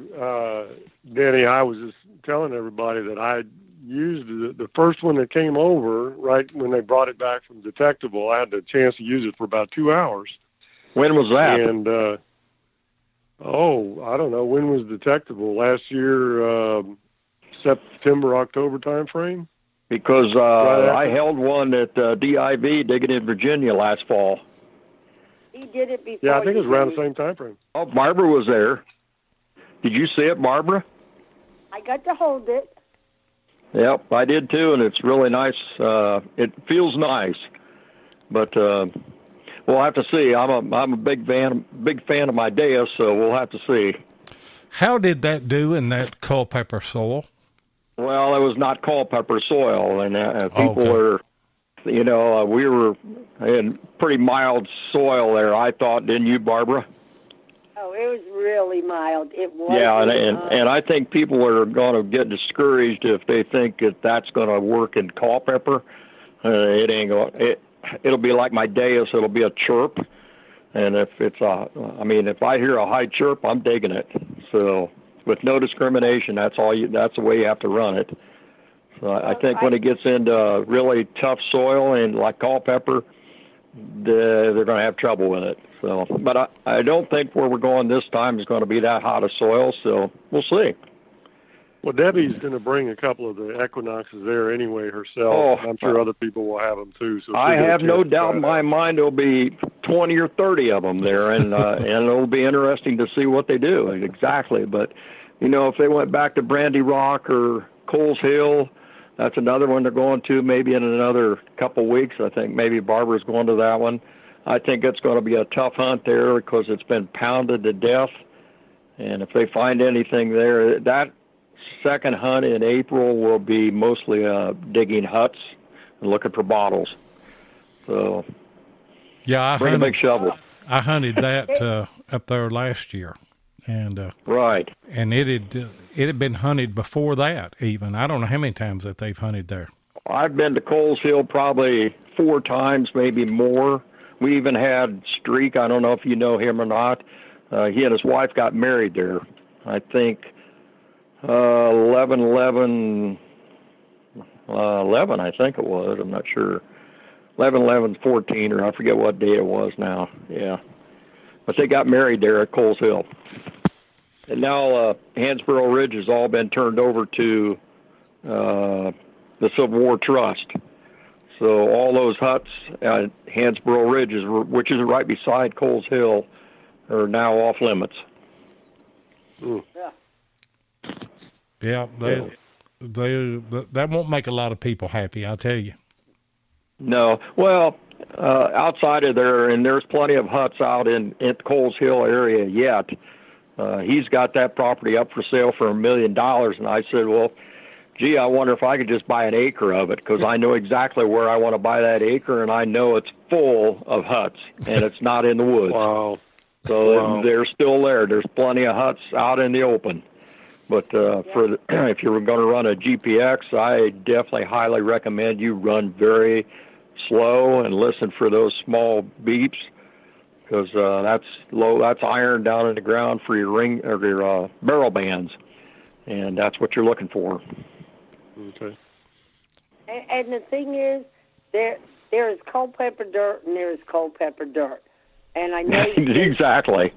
Danny. I was just telling everybody that I used the first one that came over right when they brought it back from Detectable. I had the chance to use it for about 2 hours. When was that? And Oh, I don't know. When was detectable? Last year, September, October time frame? Because I held one at DIV digging in Virginia last fall. He did it before. Yeah, I think it was around the same time frame. Oh, Barbara was there. Did you see it, Barbara? I got to hold it. Yep, I did too, and it's really nice. It feels nice, but we'll have to see. I'm a big fan of my Deus, so we'll have to see. How did that do in that Culpeper soil? Well, it was not Culpeper soil, and people were, we were in pretty mild soil there, I thought, didn't you, Barbara? Oh, it was really mild. It was. Yeah, and I think people are going to get discouraged if they think that that's going to work in Culpeper. It ain't going. It'll be like my Deus. It'll be a chirp, and if it's if I hear a high chirp, I'm digging it. So, with no discrimination, that's the way you have to run it. So I think when it gets into really tough soil and like Culpeper, they're going to have trouble with it. So, but I don't think where we're going this time is going to be that hot a soil. So we'll see. Well, Debbie's going to bring a couple of the equinoxes there anyway herself. Oh, I'm sure other people will have them too. So I have no doubt in my mind there'll be 20 or 30 of them there, and and it'll be interesting to see what they do exactly. But if they went back to Brandy Rock or Coles Hill, that's another one they're going to maybe in another couple weeks. I think maybe Barbara's going to that one. I think it's going to be a tough hunt there because it's been pounded to death. And if they find anything there, that second hunt in April will be mostly digging huts and looking for bottles. So, yeah, bring a big shovel. I hunted that up there last year, and right, and it had been hunted before that. Even I don't know how many times that they've hunted there. I've been to Coles Hill probably 4 times, maybe more. We even had Streak. I don't know if you know him or not. He and his wife got married there. I think 11/11, I think it was. I'm not sure. 11/11/14, or I forget what day it was now. Yeah, but they got married there at Coles Hill. And now Hansborough Ridge has all been turned over to the Civil War Trust. So all those huts at Hansborough Ridge, which is right beside Coles Hill, are now off limits. Yeah, that won't make a lot of people happy, I'll tell you. No, well, outside of there, and there's plenty of huts out in the Coles Hill area yet. He's got that property up for sale for $1 million, and I said, well, gee, I wonder if I could just buy an acre of it, because I know exactly where I want to buy that acre, and I know it's full of huts, and it's not in the woods. Wow. So they're still there. There's plenty of huts out in the open. But if you're going to run a GPX, I definitely highly recommend you run very slow and listen for those small beeps, because that's iron down in the ground for your ring or your barrel bands, and that's what you're looking for. Okay. And the thing is, there is Culpeper dirt and there is Culpeper dirt, and I know exactly.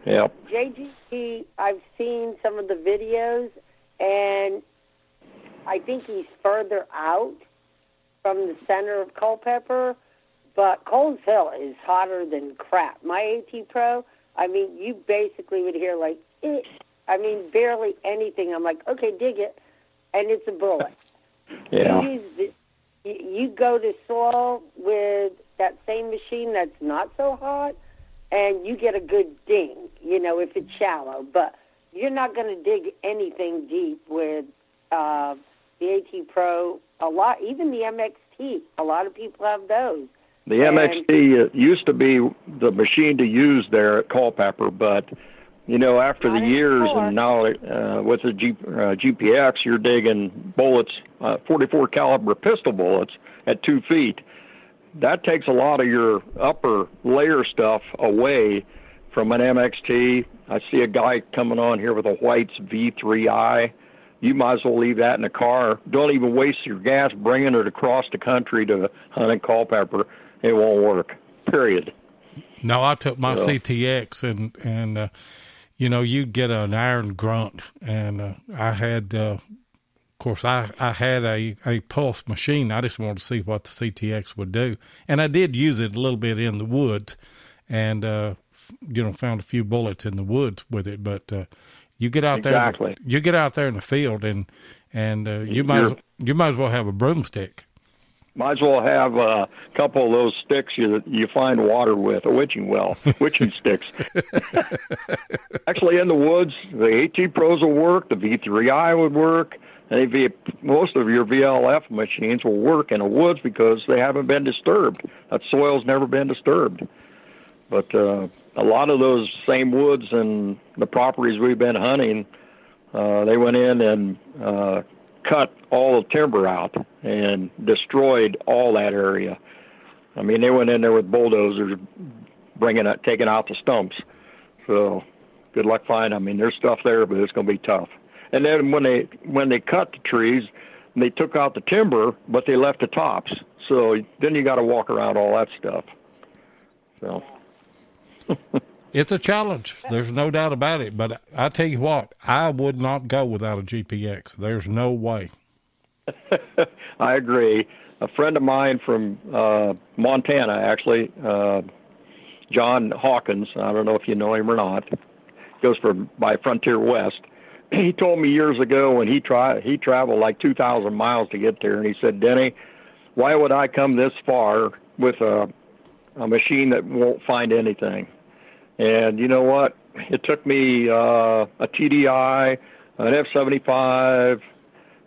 Yep. JGP, I've seen some of the videos, and I think he's further out from the center of Culpeper, but Coles Hill is hotter than crap. My AT Pro, I mean, you basically would hear like, barely anything. I'm like, okay, dig it, and it's a bullet. Yeah. You go to soil with that same machine that's not so hot, and you get a good ding, if it's shallow. But you're not going to dig anything deep with the AT Pro. Even the MXT, a lot of people have those. The MXT used to be the machine to use there at Culpeper, but, after the years and now with the GPX, you're digging bullets, 44 caliber pistol bullets at 2 feet. That takes a lot of your upper layer stuff away from an MXT. I see a guy coming on here with a White's V3i. You might as well leave that in the car. Don't even waste your gas bringing it across the country to hunt in Culpeper. It won't work, period. No, I took my CTX and you'd get an iron grunt, and I had, of course, I had a pulse machine. I just wanted to see what the CTX would do, and I did use it a little bit in the woods, and found a few bullets in the woods with it. But you get out there, you get out there in the field, and you might as well have a broomstick. Might as well have a couple of those sticks you find water with, a witching sticks. Actually, in the woods, the AT Pros will work, the V3i would work, and most of your VLF machines will work in the woods because they haven't been disturbed. That soil's never been disturbed. But a lot of those same woods and the properties we've been hunting, they went in and cut all the timber out and destroyed all that area. I mean, they went in there with bulldozers, taking out the stumps. So, good luck finding. I mean, there's stuff there, but it's going to be tough. And then when they cut the trees, they took out the timber, but they left the tops. So then you got to walk around all that stuff. So. It's a challenge. There's no doubt about it. But I tell you what, I would not go without a GPX. There's no way. I agree. A friend of mine from Montana, actually, John Hawkins, I don't know if you know him or not, goes by Frontier West. He told me years ago when he traveled like 2,000 miles to get there, and he said, Denny, why would I come this far with a machine that won't find anything? And you know what? It took me a TDI, an F-75,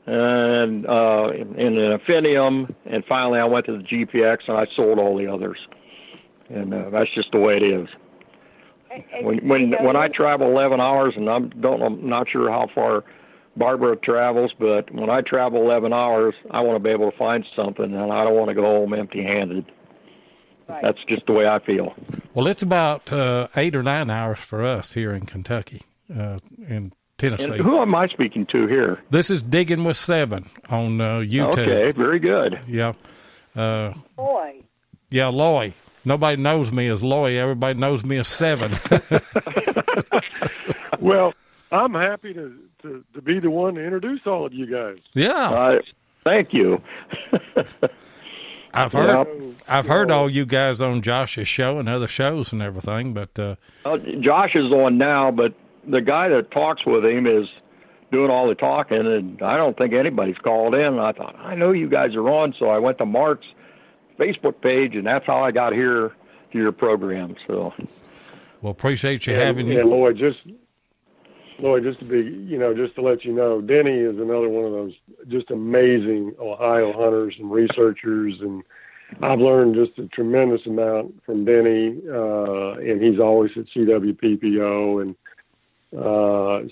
and an Infinium, and finally I went to the GPX, and I sold all the others. And that's just the way it is. When I travel 11 hours, and I'm not sure how far Barbara travels, but when I travel 11 hours, I want to be able to find something, and I don't want to go home empty-handed. Right. That's just the way I feel. Well, it's about 8 or 9 hours for us here in Kentucky, in Tennessee. And who am I speaking to here? This is Digging with Seven on YouTube. Okay, very good. Yeah. Loy. Yeah, Loy. Nobody knows me as Loy. Everybody knows me as Seven. Well, I'm happy to be the one to introduce all of you guys. Yeah. Thank you. I've heard all you guys on Josh's show and other shows and everything, but Josh is on now, but the guy that talks with him is doing all the talking, and I don't think anybody's called in. I thought, I know you guys are on, so I went to Mark's Facebook page, and that's how I got here to your program. So, well, appreciate you having me. And Lloyd, just to be, just to let you know, Denny is another one of those just amazing Ohio hunters and researchers, and I've learned just a tremendous amount from Denny, and he's always at CWPPO, and I've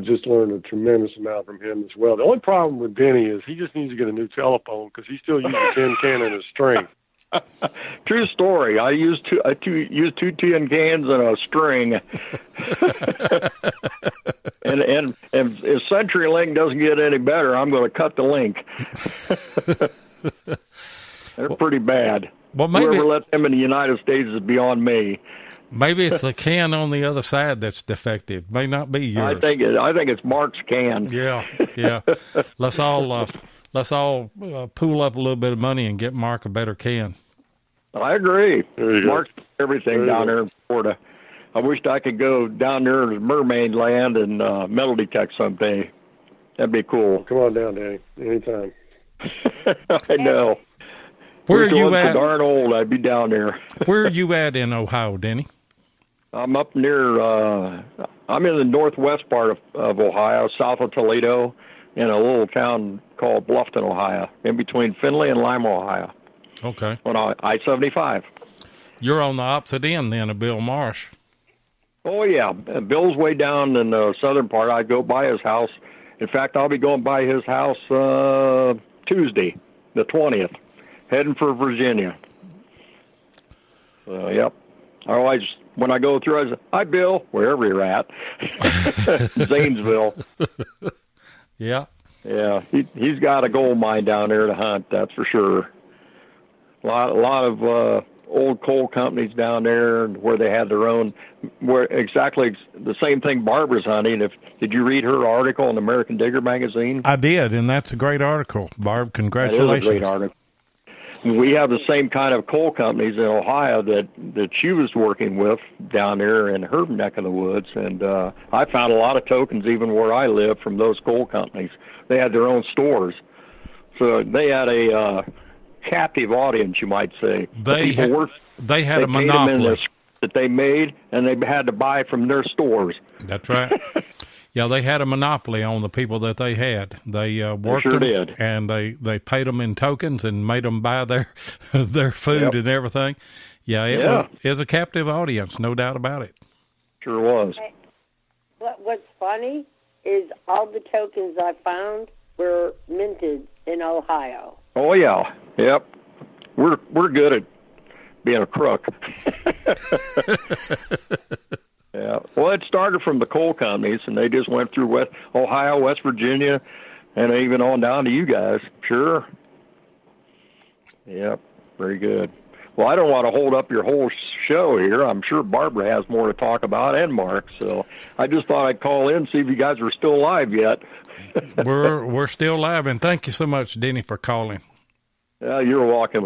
just learned a tremendous amount from him as well. The only problem with Denny is he just needs to get a new telephone because he still uses a tin can and a string. True story. I used two tin cans and a string. and if CenturyLink doesn't get any better, I'm going to cut the link. They're pretty bad. Well, maybe whoever let them in the United States is beyond me. Maybe it's the can on the other side that's defective. May not be yours. I think it's Mark's can. Yeah. Let's all pool up a little bit of money and get Mark a better can. I agree. Mark's everything down go. there in Florida. I wished I could go down there to Mermaid Land and metal detect someday. That'd be cool. Come on down, Danny. Anytime. I know. Where are you at? So darn old, I'd be down there. Where are you at in Ohio, Denny? I'm up near. I'm in the northwest part of Ohio, south of Toledo, in a little town called Bluffton, Ohio, in between Findlay and Lima, Ohio. Okay. On I-75. You're on the opposite end then of Bill Marsh. Oh yeah, Bill's way down in the southern part. I go by his house. In fact, I'll be going by his house Tuesday, the 20th, heading for Virginia. Yep. Otherwise, when I go through, I say, "Hi, Bill," wherever you're at, Zanesville. Yeah. Yeah, he's got a gold mine down there to hunt. That's for sure. A lot of old coal companies down there where they had their own, where exactly the same thing Barbara's hunting. Did you read her article in American Digger magazine? I did, and that's a great article, Barb. Congratulations. That is a great article. We have the same kind of coal companies in Ohio that she was working with down there in her neck of the woods, and I found a lot of tokens even where I live from those coal companies. They had their own stores, so they had a captive audience, you might say. They had a monopoly that they made, and they had to buy from their stores. That's right. Yeah, they had a monopoly on the people that they had. They worked sure them, did. And they paid them in tokens and made them buy their food and everything. Yeah, it was a captive audience, no doubt about it. Sure was. What's funny is all the tokens I found were minted in Ohio. Oh yeah, yep. We're good at being a crook. Yeah. Well, it started from the coal companies, and they just went through West Ohio, West Virginia, and even on down to you guys. Sure. Yep. Very good. Well, I don't want to hold up your whole show here. I'm sure Barbara has more to talk about, and Mark. So I just thought I'd call in and see if you guys were still alive yet. We're still live, and thank you so much, Denny, for calling. You're welcome.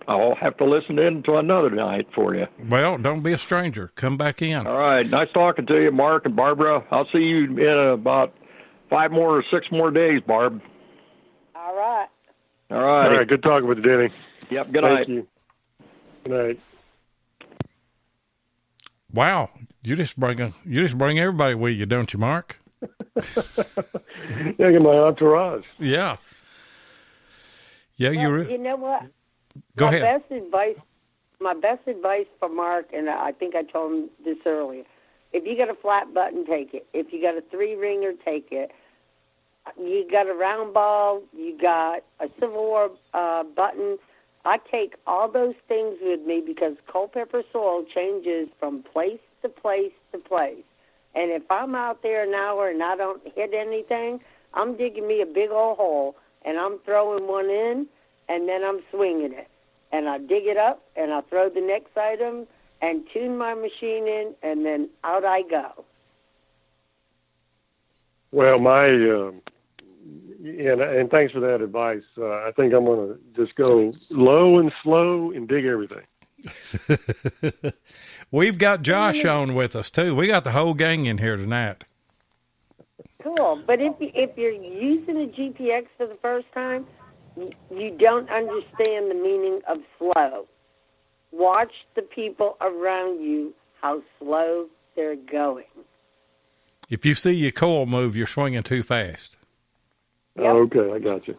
I'll have to listen in to another night for you. Well, don't be a stranger. Come back in. All right. Nice talking to you, Mark and Barbara. I'll see you in about 5 more or 6 more days, Barb. All right. All right. All right. Good talking with you, Denny. Yep. Good night. Thank you. Good night. Wow. You just bring everybody with you, don't you, Mark? Yeah, I get my entourage. Yeah. Yeah, you know what? Go ahead. My best advice for Mark, and I think I told him this earlier, if you got a flat button, take it. If you got a 3-ringer, take it. You got a round ball, you got a Civil War button. I take all those things with me because Culpeper soil changes from place to place to place. And if I'm out there an hour and I don't hit anything, I'm digging me a big old hole, and I'm throwing one in, and then I'm swinging it. And I dig it up, and I throw the next item, and tune my machine in, and then out I go. Well, and thanks for that advice. I think I'm going to just go low and slow and dig everything. We've got Josh on with us, too. We got the whole gang in here tonight. Cool. But if you're using a GPX for the first time, you don't understand the meaning of slow. Watch the people around you, how slow they're going. If you see your coil move, you're swinging too fast. Yep. Oh, okay, I got you.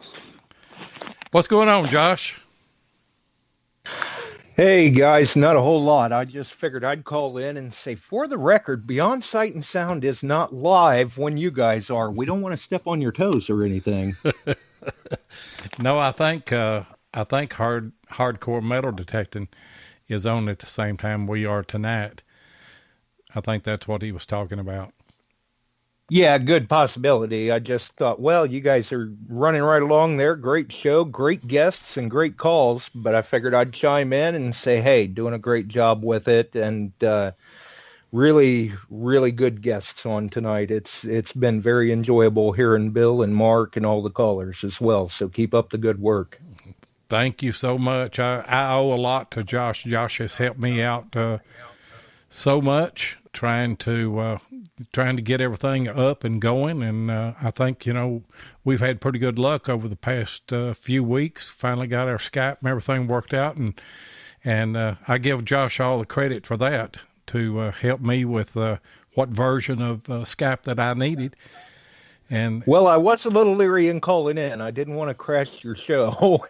What's going on, Josh? Hey, guys, not a whole lot. I just figured I'd call in and say, for the record, Beyond Sight and Sound is not live when you guys are. We don't want to step on your toes or anything. No, I think hardcore metal detecting is on at the same time we are tonight. I think that's what he was talking about. Yeah, good possibility. I just thought, well, you guys are running right along there. Great show, great guests, and great calls. But I figured I'd chime in and say, hey, doing a great job with it. And really, really good guests on tonight. It's been very enjoyable hearing Bill and Mark and all the callers as well. So keep up the good work. Thank you so much. I owe a lot to Josh. Josh has helped me out so much trying to get everything up and going. And I think, we've had pretty good luck over the past few weeks. Finally got our Skype and everything worked out. And I give Josh all the credit for that to help me with what version of Skype that I needed. And well, I was a little leery in calling in. I didn't want to crash your show.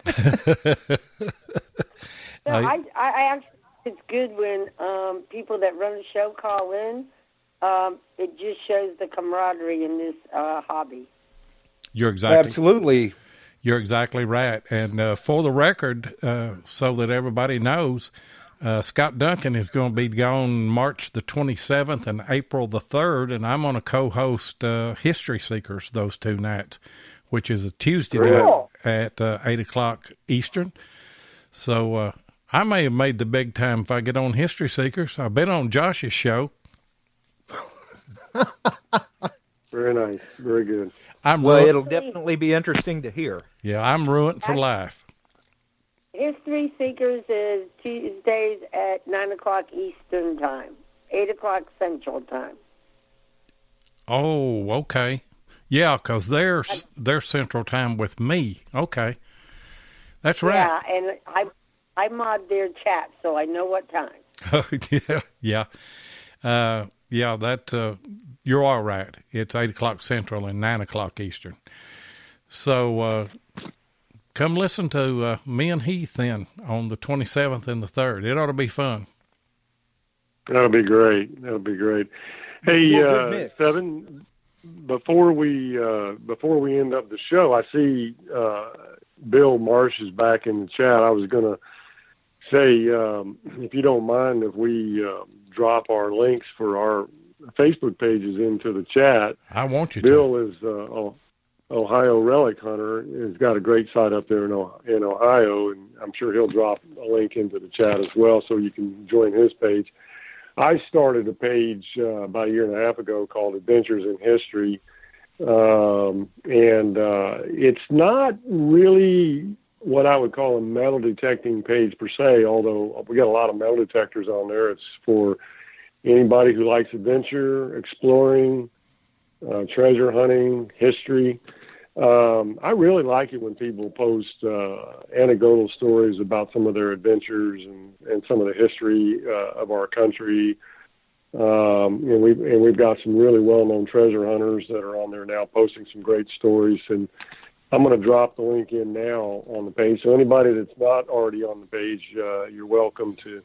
I actually, it's good when people that run a show call in. It just shows the camaraderie in this hobby. You're absolutely right. And for the record, so that everybody knows, Scott Duncan is going to be gone March the 27th and April the 3rd, and I'm going to co-host History Seekers those 2 nights, which is a Tuesday night at 8 o'clock Eastern. So I may have made the big time if I get on History Seekers. I've been on Josh's show. Very nice. Very good. It'll definitely be interesting to hear. Yeah, I'm ruined for life. History Seekers is Tuesdays at 9 o'clock Eastern Time, 8 o'clock Central Time. Oh, okay. Yeah, because they're Central Time with me. Okay. That's right. Yeah, and I mod their chat, so I know what time. Oh, yeah. You're all right. It's 8 o'clock Central and 9 o'clock Eastern. So come listen to me and Heath then on the 27th and the 3rd. It ought to be fun. That'll be great. Hey, Seven, before we end up the show, I see Bill Marsh is back in the chat. I was going to say, if you don't mind, if we drop our links for our Facebook pages into the chat. I want you Bill to. is Ohio Relic Hunter. Has got a great site up there in Ohio, and I'm sure he'll drop a link into the chat as well, so you can join his page. I started a page about a year and a half ago called Adventures in History, and it's not really what I would call a metal detecting page per se, although we got a lot of metal detectors on there. It's for anybody who likes adventure, exploring, treasure hunting, history. I really like it when people post anecdotal stories about some of their adventures and some of the history of our country. And we've got some really well-known treasure hunters that are on there now posting some great stories. And I'm going to drop the link in now on the page. So anybody that's not already on the page, you're welcome to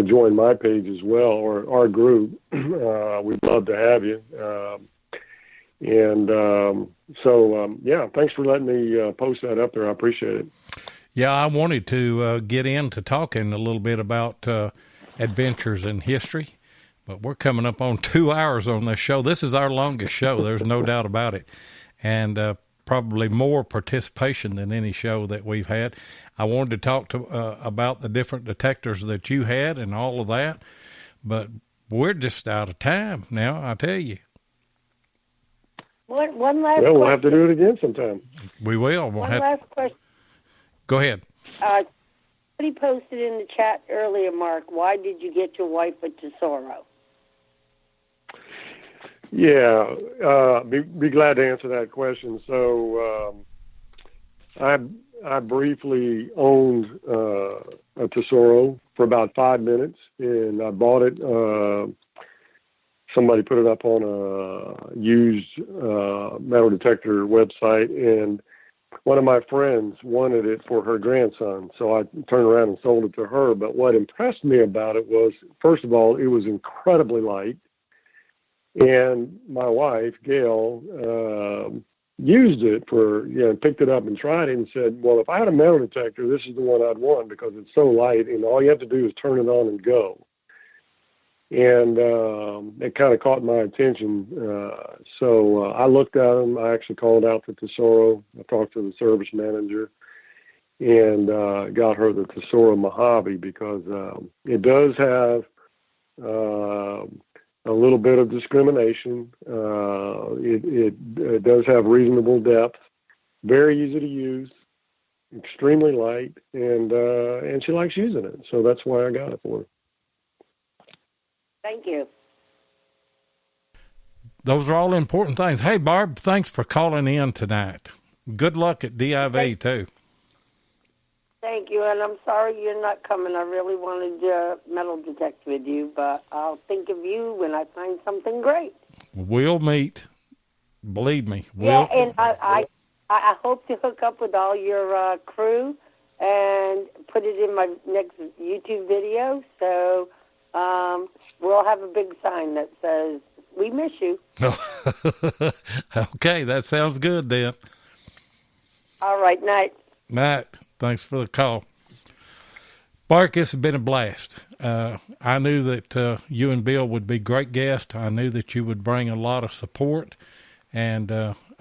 join my page as well, or our group. We'd love to have you. Thanks for letting me post that up there. I appreciate it. Yeah, I wanted to get into talking a little bit about adventures in history, but we're coming up on 2 hours on this show. This is our longest show. There's no doubt about it. And probably more participation than any show that we've had. I wanted to talk about the different detectors that you had and all of that, but we're just out of time now, I tell you. One last question. We'll have to do it again sometime. We will. Last question. Go ahead. Somebody posted in the chat earlier, Mark, why did you get your wife a Tesoro? Yeah, be glad to answer that question. So I briefly owned a Tesoro for about 5 minutes, and I bought it. Somebody put it up on a used metal detector website, and one of my friends wanted it for her grandson. So I turned around and sold it to her. But what impressed me about it was, first of all, it was incredibly light. And my wife, Gail, used it picked it up and tried it and said, well, if I had a metal detector, this is the one I'd want because it's so light and all you have to do is turn it on and go. And it kind of caught my attention. So I looked at them. I actually called out the Tesoro. I talked to the service manager and got her the Tesoro Mojave because it does have a little bit of discrimination. It does have reasonable depth, very easy to use, extremely light, and she likes using it. So that's why I got it for her. Thank you. Those are all important things. Hey, Barb, thanks for calling in tonight. Good luck at DIV, too. Thank you, and I'm sorry you're not coming. I really wanted to metal detect with you, but I'll think of you when I find something great. We'll meet. Believe me. And I hope to hook up with all your crew and put it in my next YouTube video. So we'll have a big sign that says, "We miss you." Okay, that sounds good then. All right, night. Night. Thanks for the call. Mark, it's been a blast. I knew that you and Bill would be great guests. I knew that you would bring a lot of support, and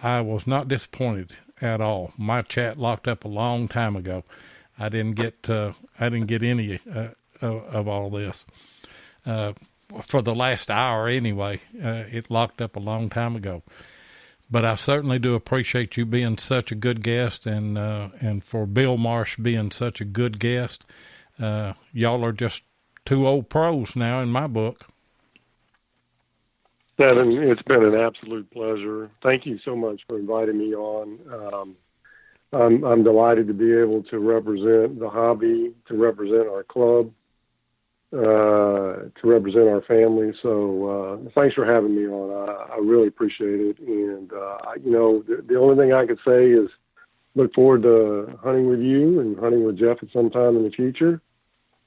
I was not disappointed at all. My chat locked up a long time ago. I didn't get I didn't get any of all this. For the last hour anyway. It locked up a long time ago. But I certainly do appreciate you being such a good guest, and for Bill Marsh being such a good guest. Y'all are just two old pros now in my book. Seven, it's been an absolute pleasure. Thank you so much for inviting me on. I'm delighted to be able to represent the hobby, to represent our club, to represent our family. So thanks for having me on. I really appreciate it. And, the only thing I could say is look forward to hunting with you and hunting with Jeff at some time in the future,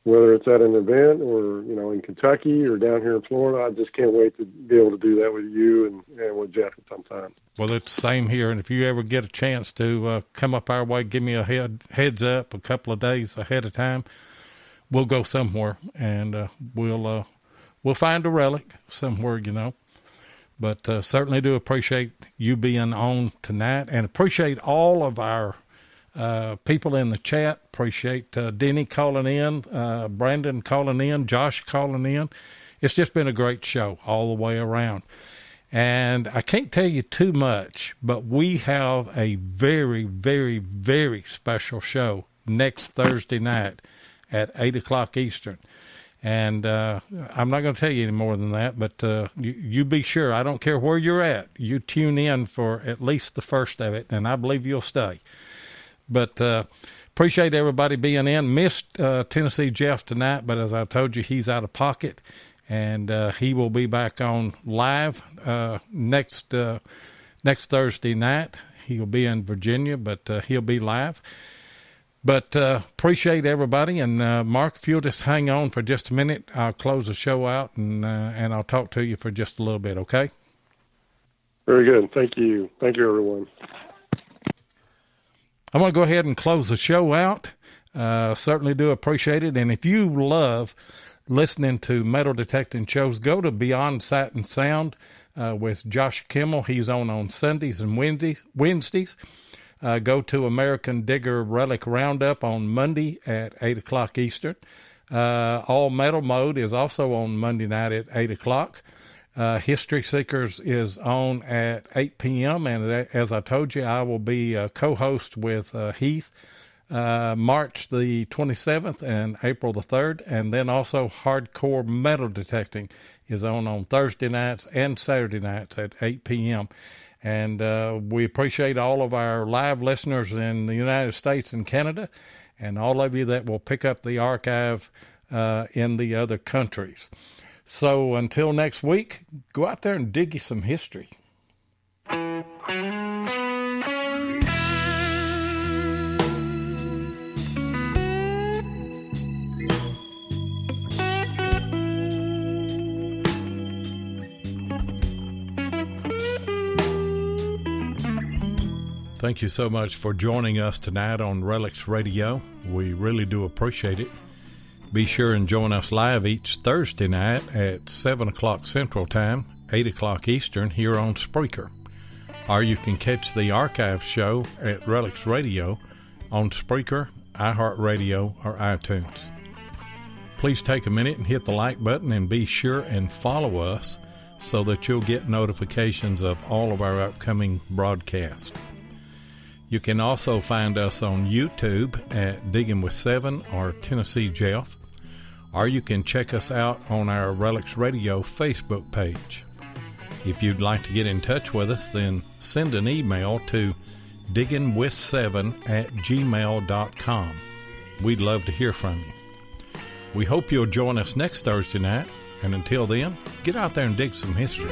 whether it's at an event or, in Kentucky or down here in Florida. I just can't wait to be able to do that with you and with Jeff at some time. Well, it's the same here. And if you ever get a chance to come up our way, give me a heads up a couple of days ahead of time. We'll go somewhere, and we'll find a relic somewhere, But certainly do appreciate you being on tonight, and appreciate all of our people in the chat. Appreciate Denny calling in, Brandon calling in, Josh calling in. It's just been a great show all the way around. And I can't tell you too much, but we have a very, very, very special show next Thursday night at 8 o'clock Eastern. And I'm not going to tell you any more than that, but you be sure. I don't care where you're at. You tune in for at least the first of it, and I believe you'll stay. But appreciate everybody being in. Missed Tennessee Jeff tonight, but as I told you, he's out of pocket, and he will be back on live next Thursday night. He'll be in Virginia, but he'll be live. But appreciate everybody, and Mark, if you'll just hang on for just a minute, I'll close the show out, and I'll talk to you for just a little bit, okay? Very good. Thank you. Thank you, everyone. I'm going to go ahead and close the show out. Certainly do appreciate it, and if you love listening to metal detecting shows, go to Beyond Sight and Sound with Josh Kimmel. He's on Sundays and Wednesdays. Go to American Digger Relic Roundup on Monday at 8 o'clock Eastern. All Metal Mode is also on Monday night at 8 o'clock. History Seekers is on at 8 p.m. And as I told you, I will be a co-host with Heath March the 27th and April the 3rd. And then also Hardcore Metal Detecting is on Thursday nights and Saturday nights at 8 p.m. And we appreciate all of our live listeners in the United States and Canada, and all of you that will pick up the archive in the other countries. So until next week, go out there and dig you some history. Thank you so much for joining us tonight on Relics Radio. We really do appreciate it. Be sure and join us live each Thursday night at 7 o'clock Central Time, 8 o'clock Eastern here on Spreaker. Or you can catch the archive show at Relics Radio on Spreaker, iHeartRadio, or iTunes. Please take a minute and hit the like button, and be sure and follow us so that you'll get notifications of all of our upcoming broadcasts. You can also find us on YouTube at Digging with Seven or Tennessee Jeff, or you can check us out on our Relics Radio Facebook page. If you'd like to get in touch with us, then send an email to diggingwith7@gmail.com. We'd love to hear from you. We hope you'll join us next Thursday night, and until then, get out there and dig some history.